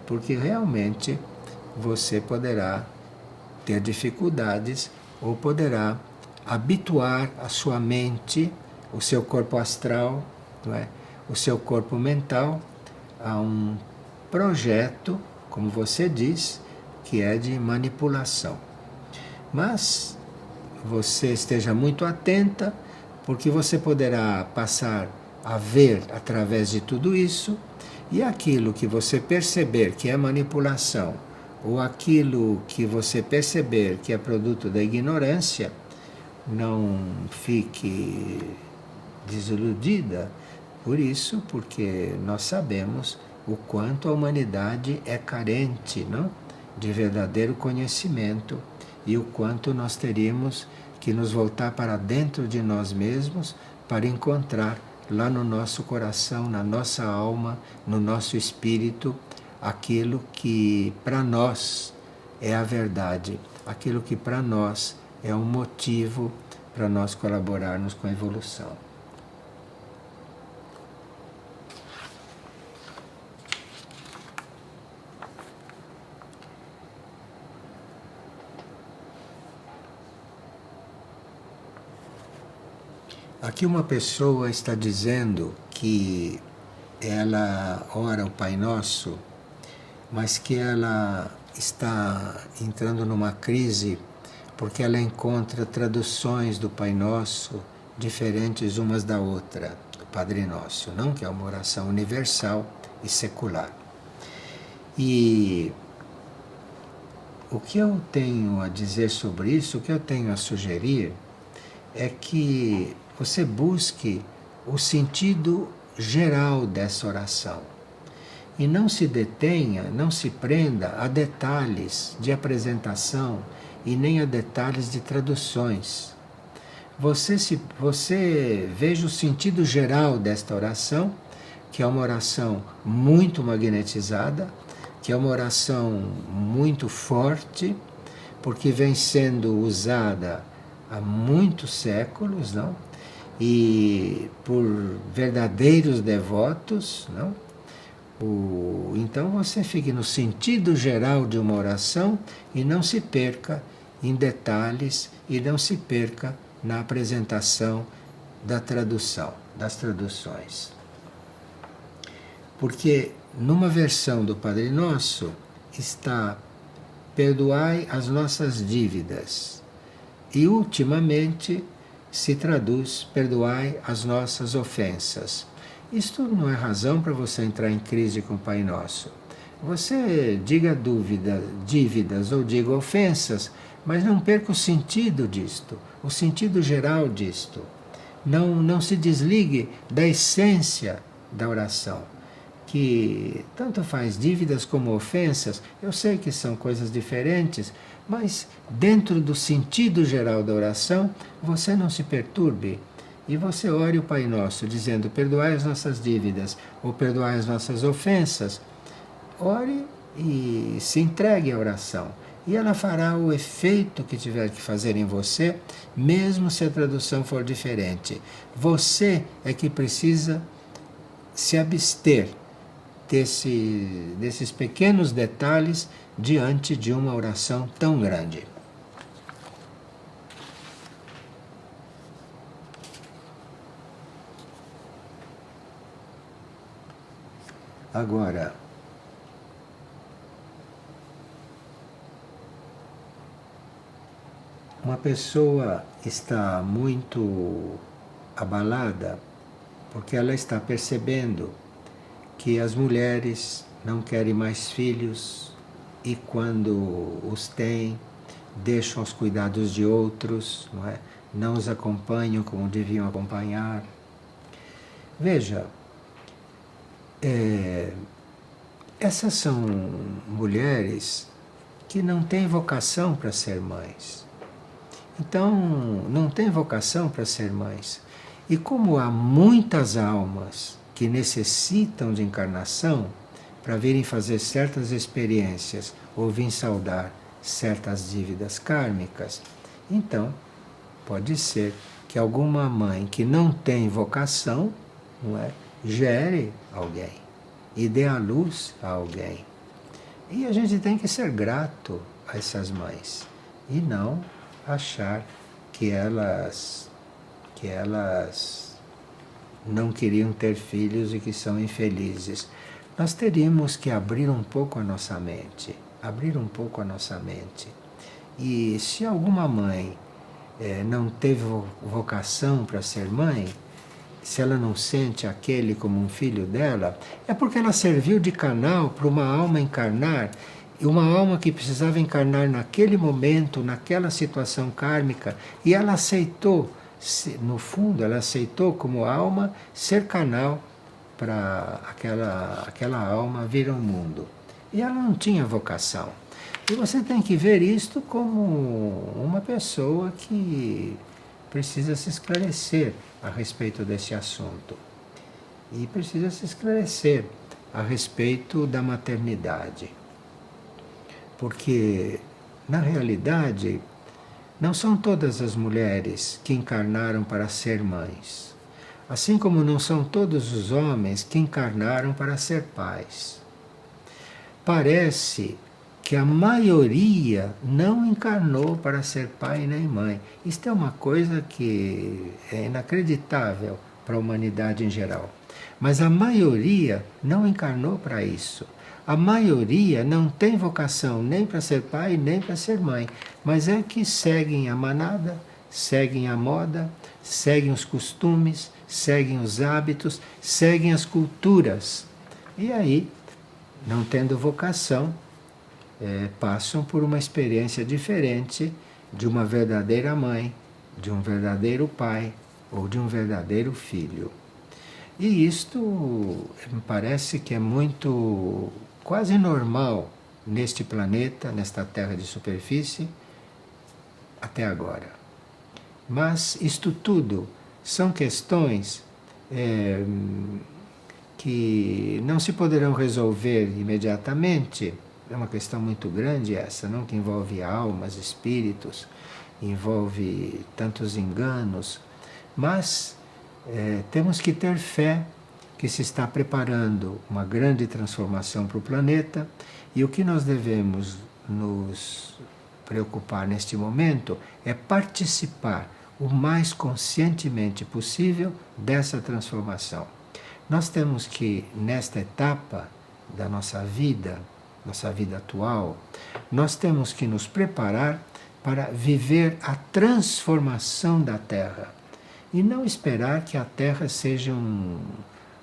porque realmente você poderá ter dificuldades ou poderá habituar a sua mente, o seu corpo astral, não é? O seu corpo mental a um projeto, como você diz, que é de manipulação. Mas você esteja muito atenta, porque você poderá passar a ver através de tudo isso, e aquilo que você perceber que é manipulação, ou aquilo que você perceber que é produto da ignorância, não fique desiludida por isso, porque nós sabemos o quanto a humanidade é carente, não? De verdadeiro conhecimento, e o quanto nós teríamos que nos voltar para dentro de nós mesmos para encontrar lá no nosso coração, na nossa alma, no nosso espírito, aquilo que para nós é a verdade, aquilo que para nós é um motivo para nós colaborarmos com a evolução. Aqui uma pessoa está dizendo que ela ora o Pai Nosso, mas que ela está entrando numa crise porque ela encontra traduções do Pai Nosso diferentes umas da outra, do Padre Nosso, não? Que é uma oração universal e secular. E o que eu tenho a dizer sobre isso, o que eu tenho a sugerir, é que você busque o sentido geral dessa oração e não se detenha, não se prenda a detalhes de apresentação e nem a detalhes de traduções. Você veja o sentido geral desta oração, que é uma oração muito magnetizada, que é uma oração muito forte, porque vem sendo usada há muitos séculos, não? E por verdadeiros devotos, não? Então você fique no sentido geral de uma oração e não se perca em detalhes e não se perca na apresentação da tradução, das traduções. Porque numa versão do Padre Nosso está perdoai as nossas dívidas e ultimamente se traduz perdoai as nossas ofensas. Isto não é razão para você entrar em crise com o Pai Nosso. Você diga dívidas ou diga ofensas, mas não perca o sentido disto, o sentido geral disto. Não se desligue da essência da oração, que tanto faz dívidas como ofensas. Eu sei que são coisas diferentes, mas dentro do sentido geral da oração, você não se perturbe. E você ore o Pai Nosso, dizendo, perdoai as nossas dívidas, ou perdoai as nossas ofensas. Ore e se entregue à oração. E ela fará o efeito que tiver que fazer em você, mesmo se a tradução for diferente. Você é que precisa se abster desses pequenos detalhes diante de uma oração tão grande. Agora, uma pessoa está muito abalada porque ela está percebendo que as mulheres não querem mais filhos e quando os têm, deixam os cuidados de outros, não é? Não os acompanham como deviam acompanhar. Veja, essas são mulheres que não têm vocação para ser mães. Então, não têm vocação para ser mães. E como há muitas almas que necessitam de encarnação para virem fazer certas experiências ou virem saldar certas dívidas kármicas, então pode ser que alguma mãe que não tem vocação, não é, gere alguém e dê a luz a alguém. E a gente tem que ser grato a essas mães e não achar que elas não queriam ter filhos e que são infelizes. Nós teríamos que abrir um pouco a nossa mente, abrir um pouco a nossa mente. E se alguma mãe não teve vocação para ser mãe, se ela não sente aquele como um filho dela, é porque ela serviu de canal para uma alma encarnar, e uma alma que precisava encarnar naquele momento, naquela situação kármica, e ela aceitou, no fundo, ela aceitou como alma ser canal para aquela alma vir ao mundo. E ela não tinha vocação. E você tem que ver isto como uma pessoa que precisa se esclarecer a respeito desse assunto. E precisa se esclarecer a respeito da maternidade. Porque, na realidade, não são todas as mulheres que encarnaram para ser mães. Assim como não são todos os homens que encarnaram para ser pais. Parece que a maioria não encarnou para ser pai nem mãe. Isto é uma coisa que é inacreditável para a humanidade em geral. Mas a maioria não encarnou para isso. A maioria não tem vocação nem para ser pai nem para ser mãe, mas é que seguem a manada, seguem a moda, seguem os costumes, seguem os hábitos, seguem as culturas. E aí, não tendo vocação, passam por uma experiência diferente de uma verdadeira mãe, de um verdadeiro pai ou de um verdadeiro filho. E isto me parece que é muito, quase normal neste planeta, nesta Terra de superfície, até agora. Mas isto tudo são questões que não se poderão resolver imediatamente. É uma questão muito grande essa, não? Que envolve almas, espíritos, envolve tantos enganos, mas temos que ter fé que se está preparando uma grande transformação para o planeta, e o que nós devemos nos preocupar neste momento é participar o mais conscientemente possível dessa transformação. Nós temos que, nesta etapa da nossa vida atual, nós temos que nos preparar para viver a transformação da Terra e não esperar que a Terra seja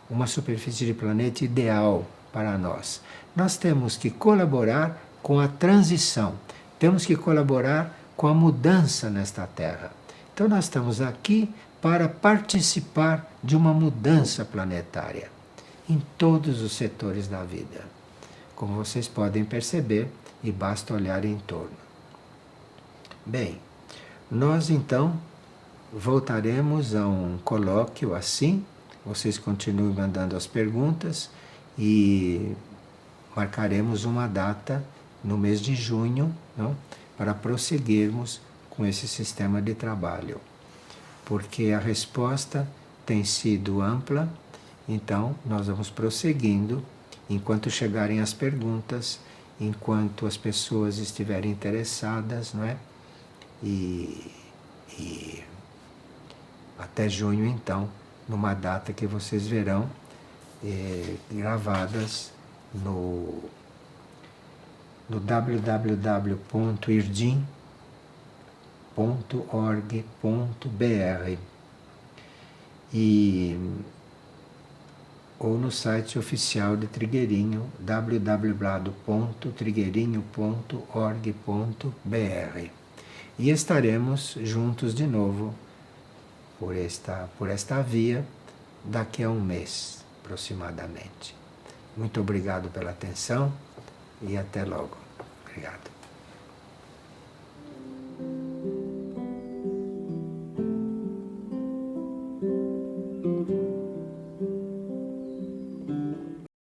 uma superfície de planeta ideal para nós. Nós temos que colaborar com a transição, temos que colaborar com a mudança nesta Terra. Então nós estamos aqui para participar de uma mudança planetária em todos os setores da vida, como vocês podem perceber, e basta olhar em torno. Bem, nós então voltaremos a um colóquio assim. Vocês continuem mandando as perguntas e marcaremos uma data no mês de junho, não? Para prosseguirmos com esse sistema de trabalho. Porque a resposta tem sido ampla, então nós vamos prosseguindo enquanto chegarem as perguntas, enquanto as pessoas estiverem interessadas, não é? E até junho, então, numa data que vocês verão gravadas no www.irdim.org.br ou no site oficial de Trigueirinho, www.trigueirinho.org.br. E estaremos juntos de novo por esta via daqui a um mês, aproximadamente. Muito obrigado pela atenção e até logo. Obrigado.